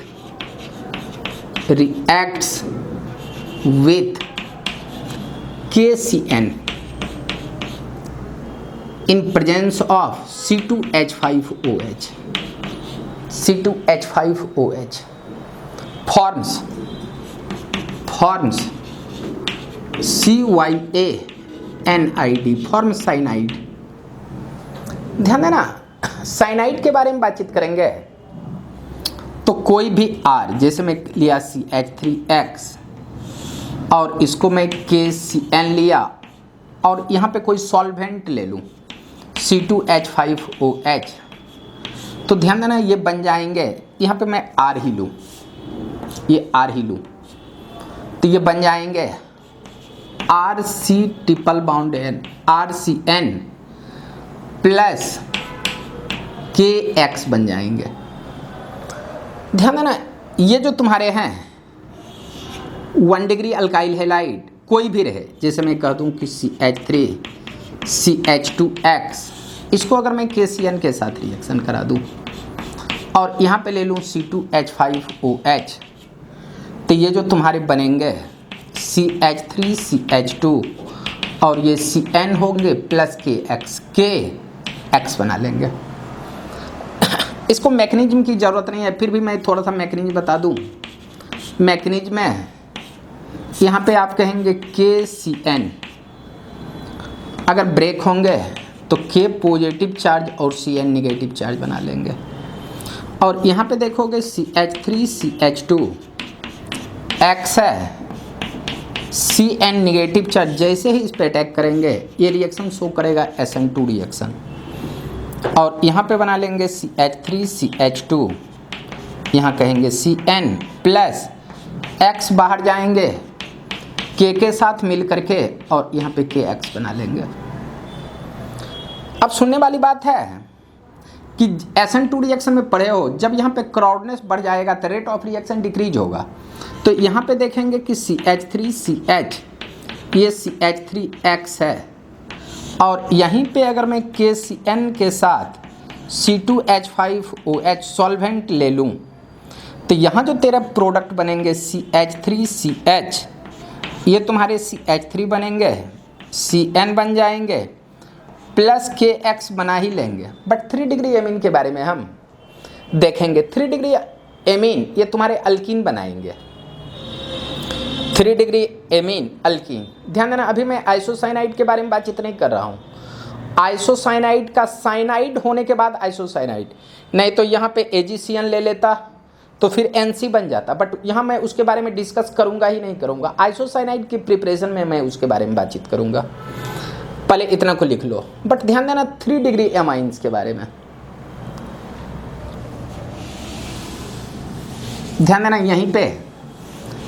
KCN in presence of C2H5OH forms CYANID forms cyanide. ध्यान देना, साइनाइड के बारे में बातचीत करेंगे तो कोई भी R, जैसे मैं लिया CH3X और इसको मैं KCN लिया और यहाँ पे कोई सॉल्वेंट ले लूँ C2H5OH, तो ध्यान देना ये बन जाएंगे। यहाँ पे मैं R ही लूँ, ये R ही लूँ तो ये बन जाएंगे RC triple bond N RCN plus KX बन जाएंगे। ध्यान देना, ये जो तुम्हारे हैं 1 डिग्री अल्काइल हैलाइड कोई भी रहे, जैसे मैं कह दूं कि CH3 CH2X, इसको अगर मैं KCN के साथ रिएक्शन करा दूं और यहाँ पे ले लूँ C2H5OH, तो ये जो तुम्हारे बनेंगे CH3 CH2 और ये CN होंगे प्लस KX बना लेंगे। इसको मैकेनिज्म की ज़रूरत नहीं है, फिर भी मैं थोड़ा सा मैकेनिज्म बता दूं। मैकेनिज्म में यहाँ पे आप कहेंगे KCN, अगर ब्रेक होंगे तो K पॉजिटिव चार्ज और CN निगेटिव चार्ज बना लेंगे। और यहाँ पे देखोगे CH3 CH2 X है, CN निगेटिव चार्ज, जैसे ही इस पर अटैक करेंगे ये रिएक्शन शो करेगा SN2 रिएक्शन। और यहाँ पे बना लेंगे CH3 CH2, यहाँ कहेंगे CN प्लस X बाहर जाएंगे K के साथ मिल करके और यहाँ पे KX बना लेंगे। अब सुनने वाली बात है कि SN2 रिएक्शन में पढ़े हो, जब यहाँ पे क्राउडनेस बढ़ जाएगा तो रेट ऑफ रिएक्शन डिक्रीज होगा। तो यहाँ पे देखेंगे कि CH3 CH, ये CH3X है और यहीं पे अगर मैं KCN के साथ C2H5OH सॉल्वेंट ले लूँ तो यहाँ जो तेरा प्रोडक्ट बनेंगे CH3CH, ये तुम्हारे CH3 बनेंगे, CN बन जाएंगे प्लस KX बना ही लेंगे। बट 3 डिग्री एमीन के बारे में हम देखेंगे। 3 डिग्री एमीन ये तुम्हारे अल्कीन बनाएंगे। 3 डिग्री एमीन अल्कीन। ध्यान देना, अभी मैं आइसोसाइनाइड के बारे में बातचीत नहीं कर रहा हूँ। आइसोसाइनाइड का साइनाइड होने के बाद आइसोसाइनाइड, नहीं तो यहाँ पे AgCN ले लेता तो फिर NC बन जाता। बट यहाँ मैं उसके बारे में डिस्कस करूँगा ही नहीं करूँगा। आइसोसाइनाइड की प्रिपरेशन में मैं उसके बारे में बातचीत करूँगा। पहले इतना को लिख लो। बट ध्यान देना 3 डिग्री एमाइंस के बारे में ध्यान देना। यहीं पे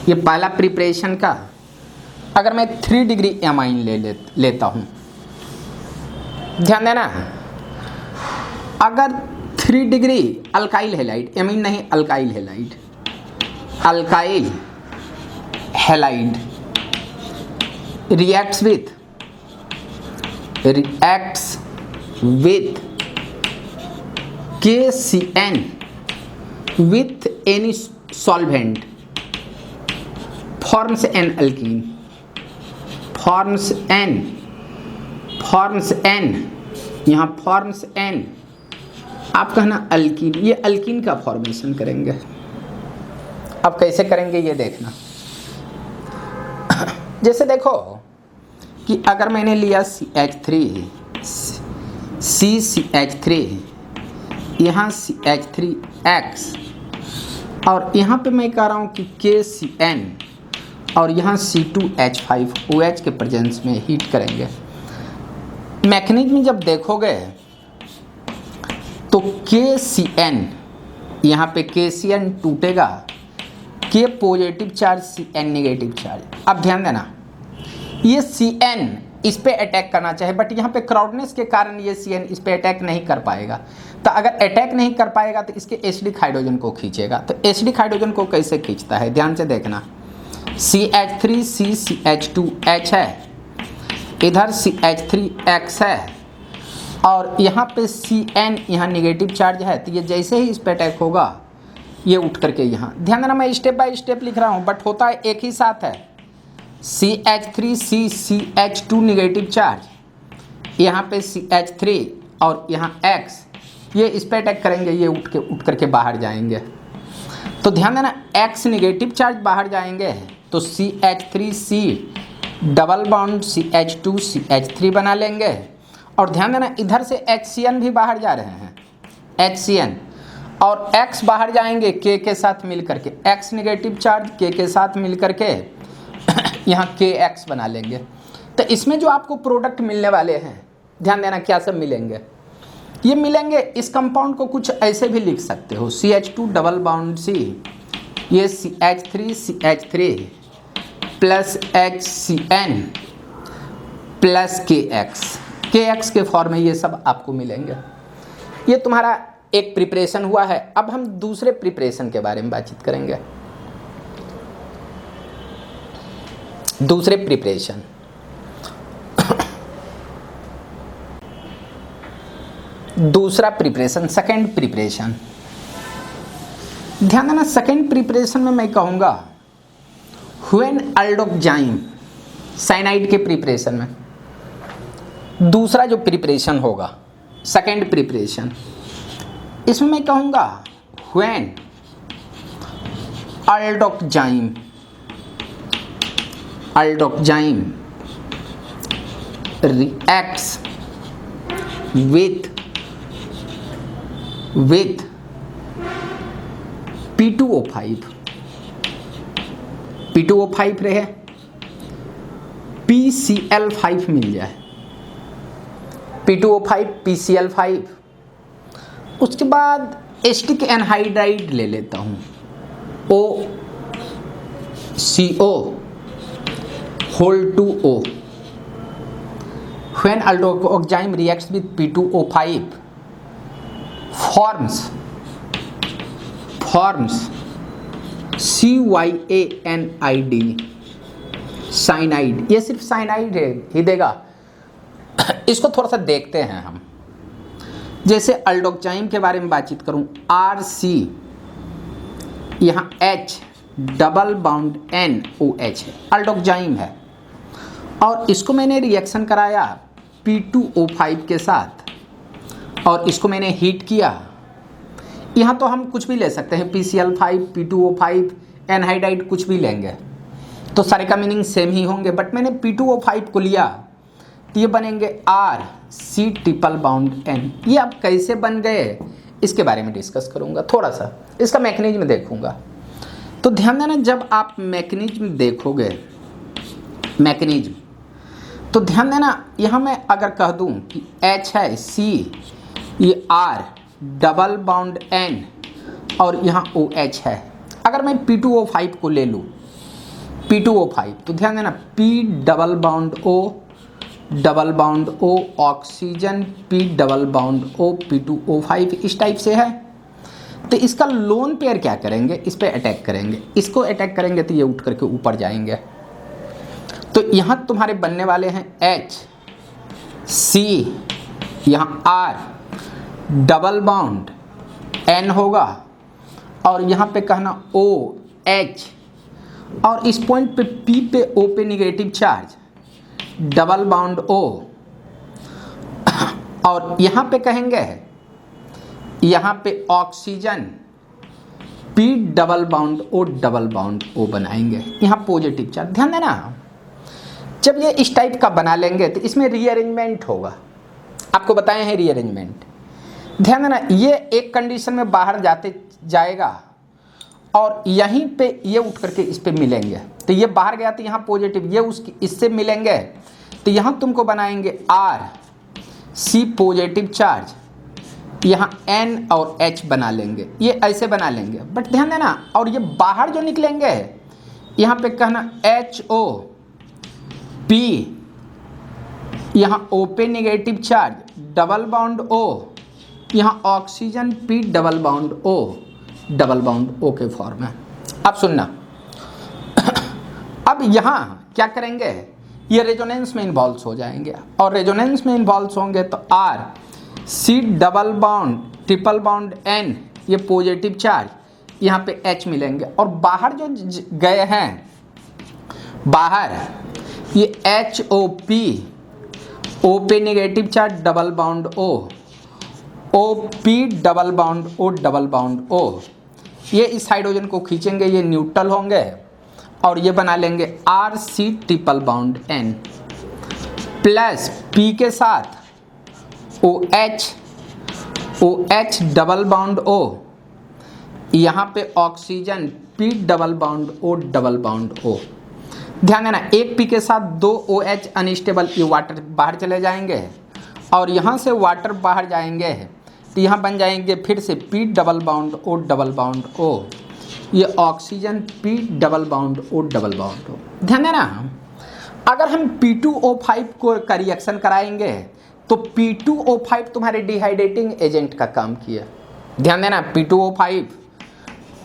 ये पहला प्रिपरेशन का, अगर मैं 3 डिग्री एमाइन लेता हूँ, ध्यान देना, अगर 3 डिग्री अल्काइल हैलाइड, एमीन नहीं alkyl halide, alkyl halide reacts with KCN with any solvent forms an alkene, forms n, यहाँ forms n, आप कहना अल्कीन, ये अल्कीन का फॉर्मेशन करेंगे। अब कैसे करेंगे ये देखना। जैसे देखो कि अगर मैंने लिया CH3, CCH3, यहाँ CH3X, और यहाँ पे मैं कह रहा हूँ कि KCN, और यहाँ C2H5OH के प्रेजेंस में हीट करेंगे। मैकेनिज्म जब देखोगे तो KCN, यहाँ पे KCN टूटेगा, K positive charge, CN negative charge. अब ध्यान देना, ये CN इस पे अटैक करना चाहे, बट यहाँ पे क्राउडनेस के कारण ये CN इस पे अटैक नहीं कर पाएगा। तो अगर अटैक नहीं कर पाएगा तो इसके एसिडिक हाइड्रोजन को खींचेगा। तो एसिडिक हाइड्रोजन को कैसे खींचता है, ध्यान से देखना। CH3C CH2H है, इधर CH3X है, और यहाँ पे CN यहाँ नेगेटिव चार्ज है। तो ये जैसे ही इस पे अटैक होगा, ये उठ करके यहाँ, ध्यान देना मैं स्टेप बाय स्टेप लिख रहा हूँ, बट होता है एक ही साथ है। CH3C CH2 नेगेटिव चार्ज, यहाँ पे CH3 और यहाँ X, ये इस पे अटैक करेंगे, ये उठ करके बाहर जाएंगे। तो ध्यान देना, X नेगेटिव चार्ज बाहर जाएंगे तो CH3C double bond CH2 CH3 बना लेंगे। और ध्यान देना इधर से HCN भी बाहर जा रहे हैं, HCN, और X बाहर जाएंगे K के साथ मिल करके, X नेगेटिव चार्ज K के साथ मिल करके यहाँ KX बना लेंगे। तो इसमें जो आपको प्रोडक्ट मिलने वाले हैं, ध्यान देना क्या सब मिलेंगे। ये मिलेंगे, इस कंपाउंड को कुछ ऐसे भी लिख सकते हो, CH2 डबल बॉन्ड C, ये CH3 plus HCN plus KX के फॉर्म में ये सब आपको मिलेंगे। ये तुम्हारा एक प्रिपरेशन हुआ है। अब हम दूसरे प्रिपरेशन के बारे में बातचीत करेंगे। दूसरे प्रिपरेशन, दूसरा प्रिपरेशन, सेकेंड प्रिपरेशन। ध्यान देना, सेकेंड प्रिपरेशन में मैं कहूँगा व्हेन अल्डोक्साइम साइनाइड के प्रिपरेशन में दूसरा जो प्रिपरेशन होगा, सेकेंड प्रिपरेशन, इसमें मैं कहूँगा व्हेन अल्डोक्साइम reacts with P2O5 रहे, PCl5 मिल जाए, P2O5 PCl5, उसके बाद एसिटिक एनहाइड्राइड ले लेता हूँ, OCO whole 2O। When aldoxime reacts with P2O5 forms CYANID, cyanide. ये सिर्फ साइनाइड है ही देगा। इसको थोड़ा सा देखते हैं हम। जैसे अल्डोक्साइम के बारे में बातचीत करूं, RC, यहाँ H डबल बाउंड NOH है, अल्डोक्साइम है। और इसको मैंने रिएक्शन कराया P2O5 के साथ और इसको मैंने हीट किया। यहाँ तो हम कुछ भी ले सकते हैं, PCl5, P2O5, एनहाइड्राइड कुछ भी लेंगे तो सारे का मीनिंग सेम ही होंगे, बट मैंने P2O5 को लिया तो ये बनेंगे RC ट्रिपल बाउंड N। ये अब कैसे बन गए इसके बारे में डिस्कस करूँगा, थोड़ा सा इसका मैकेनिज्म देखूँगा। तो ध्यान देना, जब आप मैकेनिज्म देखोगे, मैकेनिज्म तो ध्यान देना, यहाँ मैं अगर कह दूँ कि H है C, ये R डबल बाउंड N और यहाँ OH है। अगर मैं P2O5 को ले लूँ, P2O5 तो ध्यान देना P double bond O double bond O oxygen, P double bond O P2O5 इस टाइप से है। तो इसका लोन पेयर क्या करेंगे, इस पे अटैक करेंगे, इसको अटैक करेंगे तो ये उठ करके ऊपर जाएंगे। तो यहाँ तुम्हारे बनने वाले हैं H C, यहाँ R डबल बाउंड N होगा और यहाँ पे कहना OH और इस पॉइंट पे P पे O पे negative charge double bond O और यहाँ पे कहेंगे, यहाँ पे oxygen P double bond O बनाएंगे, यहाँ पॉजिटिव चार्ज। ध्यान देना, जब ये इस टाइप का बना लेंगे तो इसमें रीअरेंजमेंट होगा, आपको बताए हैं रीअरेंजमेंट। ध्यान देना, ये एक कंडीशन में बाहर जाएगा और यहीं पे ये उठ करके इस पे मिलेंगे, तो ये बाहर गया तो यहाँ पॉजिटिव, ये इससे मिलेंगे तो यहाँ तुमको बनाएंगे RC पॉजिटिव चार्ज, यहाँ N और H बना लेंगे, ये ऐसे बना लेंगे। बट ध्यान देना, और ये बाहर जो निकलेंगे यहाँ पे कहना HO P, यहाँ O पे negative charge double bond O, यहाँ oxygen P double bond O के फॉर्म में। अब सुनना, अब यहाँ क्या करेंगे, ये रेजोनेंस में इन्वॉल्व हो जाएंगे और रेजोनेंस में इन्वॉल्व होंगे तो RC double bond triple bound N, ये पॉजिटिव चार्ज, यहाँ पे H मिलेंगे और बाहर जो गए हैं, बाहर ये HOP O पे negative charge double bond OP double bond O, ये इस हाइड्रोजन को खींचेंगे, ये न्यूट्रल होंगे और ये बना लेंगे RC triple bound N plus P के साथ OH डबल बाउंड O, यहाँ पे oxygen P double bond O। ध्यान देना, एक P के साथ दो OH अनस्टेबल, ये वाटर बाहर चले जाएंगे और यहाँ से वाटर बाहर जाएंगे तो यहाँ बन जाएंगे फिर से P डबल बाउंड O, ये oxygen P double bond O। ध्यान देना, अगर हम P2O5 को का रिएक्शन कराएंगे तो P2O5 तुम्हारे डिहाइड्रेटिंग एजेंट का काम किया। ध्यान देना, P2O5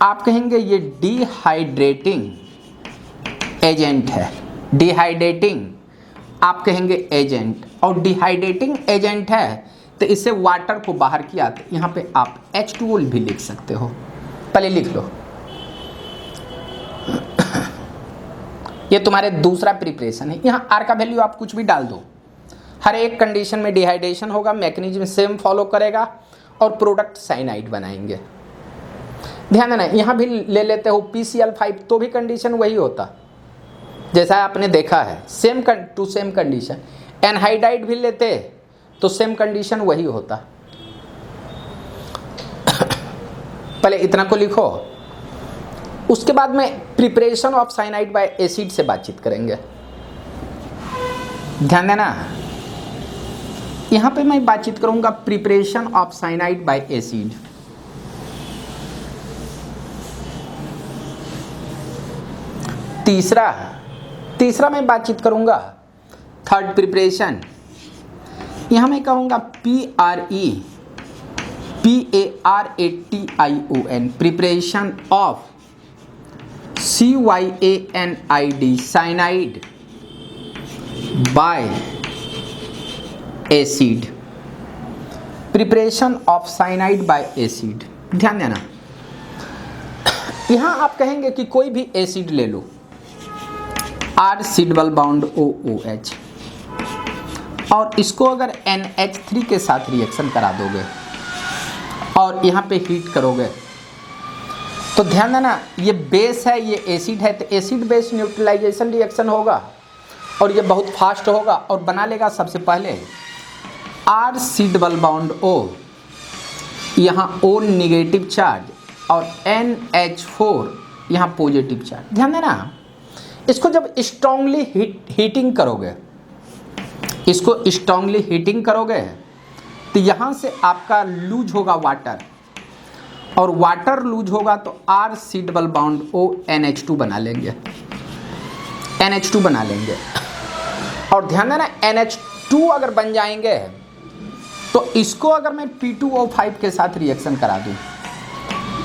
आप कहेंगे ये डिहाइड्रेटिंग एजेंट है, डिहाइड्रेटिंग आप कहेंगे एजेंट, और डिहाइड्रेटिंग एजेंट है तो इससे वाटर को बाहर किया, तो यहाँ पे आप H2O भी लिख सकते हो, पहले लिख लो। ये तुम्हारे दूसरा प्रिपरेशन है। यहाँ R का वैल्यू आप कुछ भी डाल दो, हर एक कंडीशन में डिहाइड्रेशन होगा, मैकेनिज्म सेम फॉलो करेगा और प्रोडक्ट साइनाइड बनाएंगे। ध्यान देना, यहाँ भी ले लेते हो PCl5 तो भी कंडीशन वही होता जैसा आपने देखा है, same to same condition. Anhydride भी लेते तो सेम कंडीशन वही होता। पहले इतना को लिखो, उसके बाद में preparation of cyanide bye acid से बातचीत करेंगे। ध्यान देना, यहाँ पे मैं बातचीत करूंगा preparation of cyanide bye acid. तीसरा मैं बातचीत करूंगा थर्ड प्रिपरेशन, यहाँ मैं कहूँगा PRATION preparation of CYANID cyanide bye acid, preparation of cyanide bye acid. ध्यान देना, यहाँ आप कहेंगे कि कोई भी एसिड ले लो, R C double bond OOH, और इसको अगर NH3 के साथ रिएक्शन करा दोगे और यहाँ पे हीट करोगे तो ध्यान देना ये बेस है, ये एसिड है, तो एसिड बेस न्यूट्रलाइजेशन रिएक्शन होगा और ये बहुत फास्ट होगा और बना लेगा सबसे पहले R C double bond O, यहाँ O निगेटिव चार्ज और NH4 यहाँ पॉजिटिव चार्ज। ध्यान देना इसको जब स्ट्रांगली हीटिंग करोगे, इसको स्ट्रांगली हीटिंग करोगे तो यहाँ से आपका लूज होगा वाटर, और वाटर लूज होगा तो R C double bond O NH2 बना लेंगे, NH2 बना लेंगे। और ध्यान देना NH2 अगर बन जाएंगे तो इसको अगर मैं P2O5 के साथ रिएक्शन करा दूं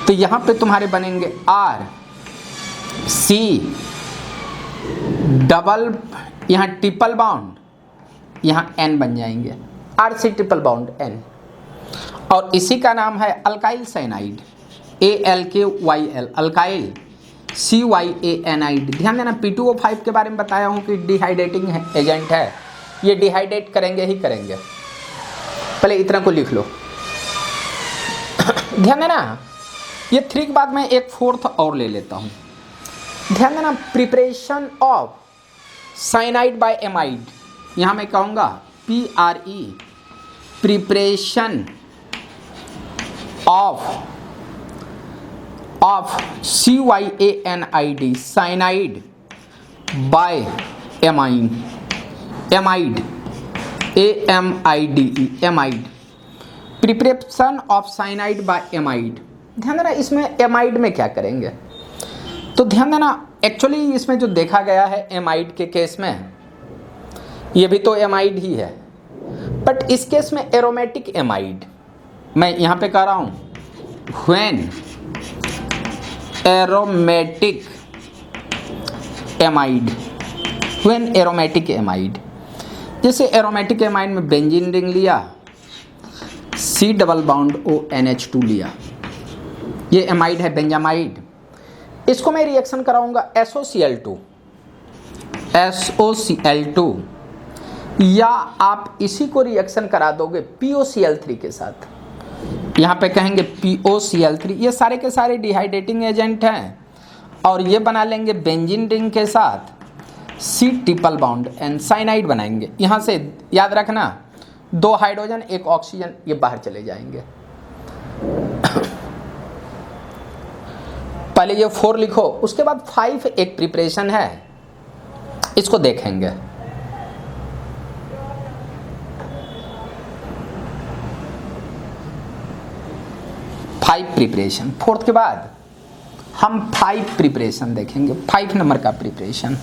तो यहाँ पे तुम्हारे बनेंगे R C डबल, यहाँ ट्रिपल बाउंड, यहाँ N बन जाएंगे, R C triple bound N, और इसी का नाम है alkyl cyanide, ALKYL alkyl CYANID। ध्यान देना P2O5 के बारे में बताया हूँ कि डिहाइड्रेटिंग एजेंट है, ये डिहाइड्रेट करेंगे ही करेंगे। पहले इतना को लिख लो। ध्यान देना ये 3 के बाद मैं एक 4th और ले लेता हूँ। ध्यान देना preparation of cyanide by amide, यहाँ मैं कहूँगा PRE, preparation of CYANID cyanide by amine, amide AMIDE amide, preparation of cyanide by amide. ध्यान देना इसमें एमाइड में क्या करेंगे, तो ध्यान देना एक्चुअली इसमें जो देखा गया है एमाइड के केस में, ये भी तो एमाइड ही है, बट इस केस में एरोमेटिक एमाइड, मैं यहाँ पे कह रहा हूँ when aromatic amide, when aromatic amide, जैसे एरोमेटिक एमाइड में बेंजीन रिंग लिया, C double bond O NH2 लिया, ये एमाइड है बेंजामाइड, इसको मैं रिएक्शन कराऊंगा SOCl2, या आप इसी को रिएक्शन करा दोगे POCl3 के साथ, यहाँ पे कहेंगे POCl3। ये सारे के सारे डिहाइड्रेटिंग एजेंट हैं और ये बना लेंगे बेंजीन रिंग के साथ C triple bound N, cyanide बनाएंगे। यहाँ से याद रखना 2 हाइड्रोजन 1 ऑक्सीजन ये बाहर चले जाएंगे। पहले ये 4 लिखो, उसके बाद 5 एक प्रिपरेशन है, इसको देखेंगे। प्रिपरेशन 4th के बाद हम 5 प्रिपरेशन देखेंगे, 5 नंबर का प्रिपरेशन।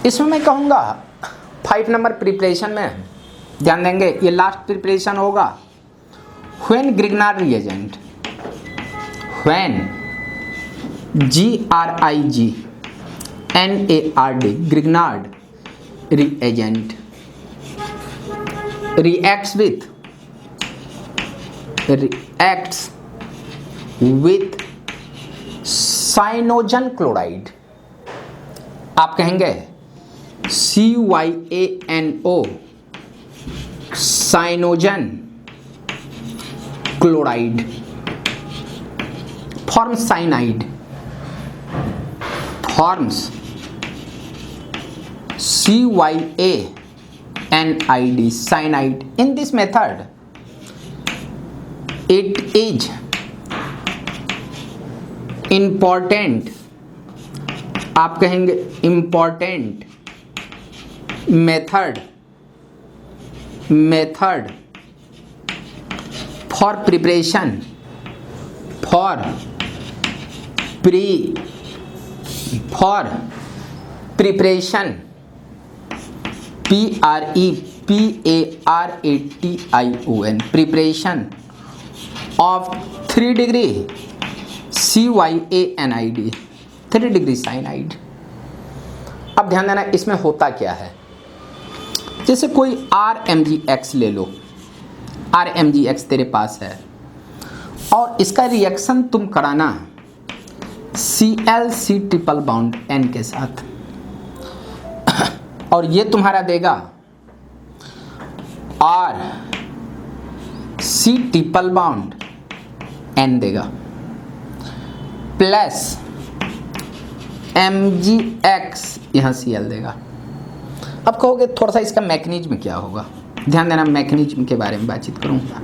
इसमें मैं कहूँगा 5 नंबर प्रिपरेशन में ध्यान देंगे, ये लास्ट प्रिपरेशन होगा when Grignard reagent, when GRIGNARD Grignard reagent reacts with Cyanogen chloride, आप कहेंगे CYANO Cyanogen chloride forms cyanide, forms CYANID cyanide. In this method it is important, आप कहेंगे important method for preparation for preparation PREPARATION preparation of 3 degree CYANID 3 degree cyanide। अब ध्यान देना इसमें होता क्या है, जैसे कोई RMgX ले लो, RMgX तेरे पास है और इसका रिएक्शन तुम कराना ClC ट्रिपल बाउंड N के साथ, और ये तुम्हारा देगा R C triple bond N देगा प्लस MgX यहाँ Cl देगा। अब कहोगे थोड़ा सा इसका मैकेनिज्म क्या होगा, ध्यान देना मैकेनिज्म के बारे में बातचीत करूँगा।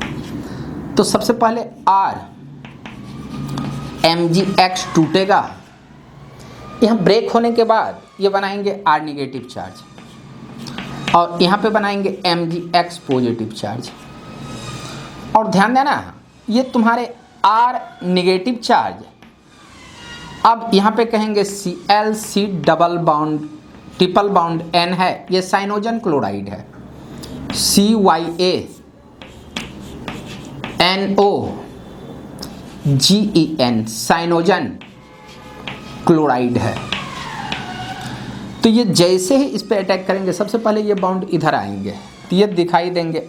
तो सबसे पहले R MgX टूटेगा, यहाँ ब्रेक होने के बाद ये बनाएंगे R निगेटिव चार्ज और यहाँ पे बनाएंगे MgX पॉजिटिव चार्ज। और ध्यान देना ये तुम्हारे R निगेटिव चार्ज अब यहाँ पे कहेंगे ClC double bond triple bound N है, ये साइनोजन क्लोराइड है CYA NOGEN साइनोजन क्लोराइड है। तो ये जैसे ही इस पे अटैक करेंगे सबसे पहले ये बाउंड इधर आएंगे तो ये दिखाई देंगे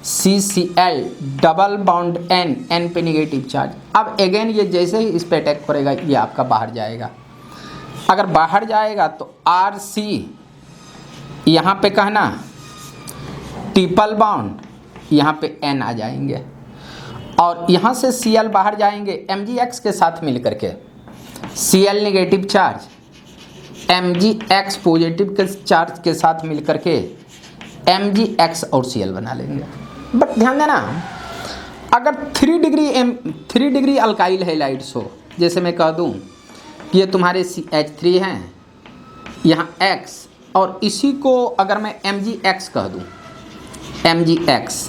RCCl डबल बाउंड N पे निगेटिव चार्ज। अब अगेन ये जैसे ही इस पे अटैक करेगा ये आपका बाहर जाएगा, अगर बाहर जाएगा तो RC यहाँ पे कहना ट्रिपल बाउंड यहाँ पे N आ जाएंगे और यहाँ से Cl बाहर जाएंगे MgX के साथ मिल करके Cl negative charge MgX positive के चार्ज के साथ मिल करके MgX और Cl बना लेंगे। बट ध्यान देना अगर 3 डिग्री अल्काइल हैलाइड्स हो, जैसे मैं कह दूं कि ये तुम्हारे CH3 हैं यहाँ X और इसी को अगर मैं MgX कह दूं MgX,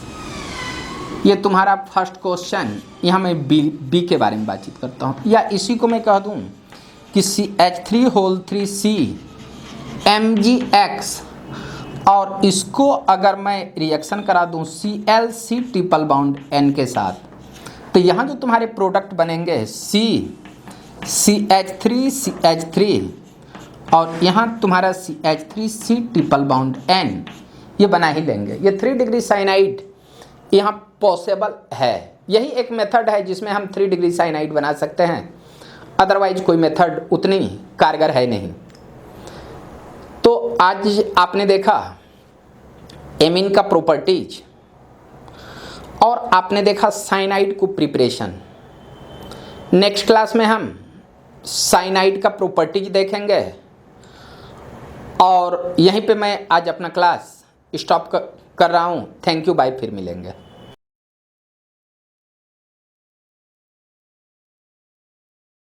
ये तुम्हारा फर्स्ट क्वेश्चन, यहाँ मैं बी के बारे में बातचीत करता हूँ, या इसी को मैं कह दूं कि CH3 MgX और इसको अगर मैं रिएक्शन करा दूं ClC ट्रिपल बाउंड N के साथ, तो यहाँ जो तुम्हारे प्रोडक्ट बनेंगे CH3 और यहाँ तुम्हारा CH3C ट्रिपल बाउंड N, ये बना ही लेंगे। ये 3 डिग्री साइनाइड यहाँ पॉसिबल है, यही एक मेथड है जिसमें हम 3 डिग्री साइनाइड बना सकते हैं, अदरवाइज कोई मेथड उतनी कारगर है नहीं। तो आज आपने देखा एमीन का प्रॉपर्टीज और आपने देखा साइनाइड को प्रिपरेशन। नेक्स्ट क्लास में हम साइनाइड का प्रॉपर्टीज देखेंगे और यहीं पे मैं आज अपना क्लास स्टॉप कर रहा हूँ। थैंक यू, बाय, फिर मिलेंगे।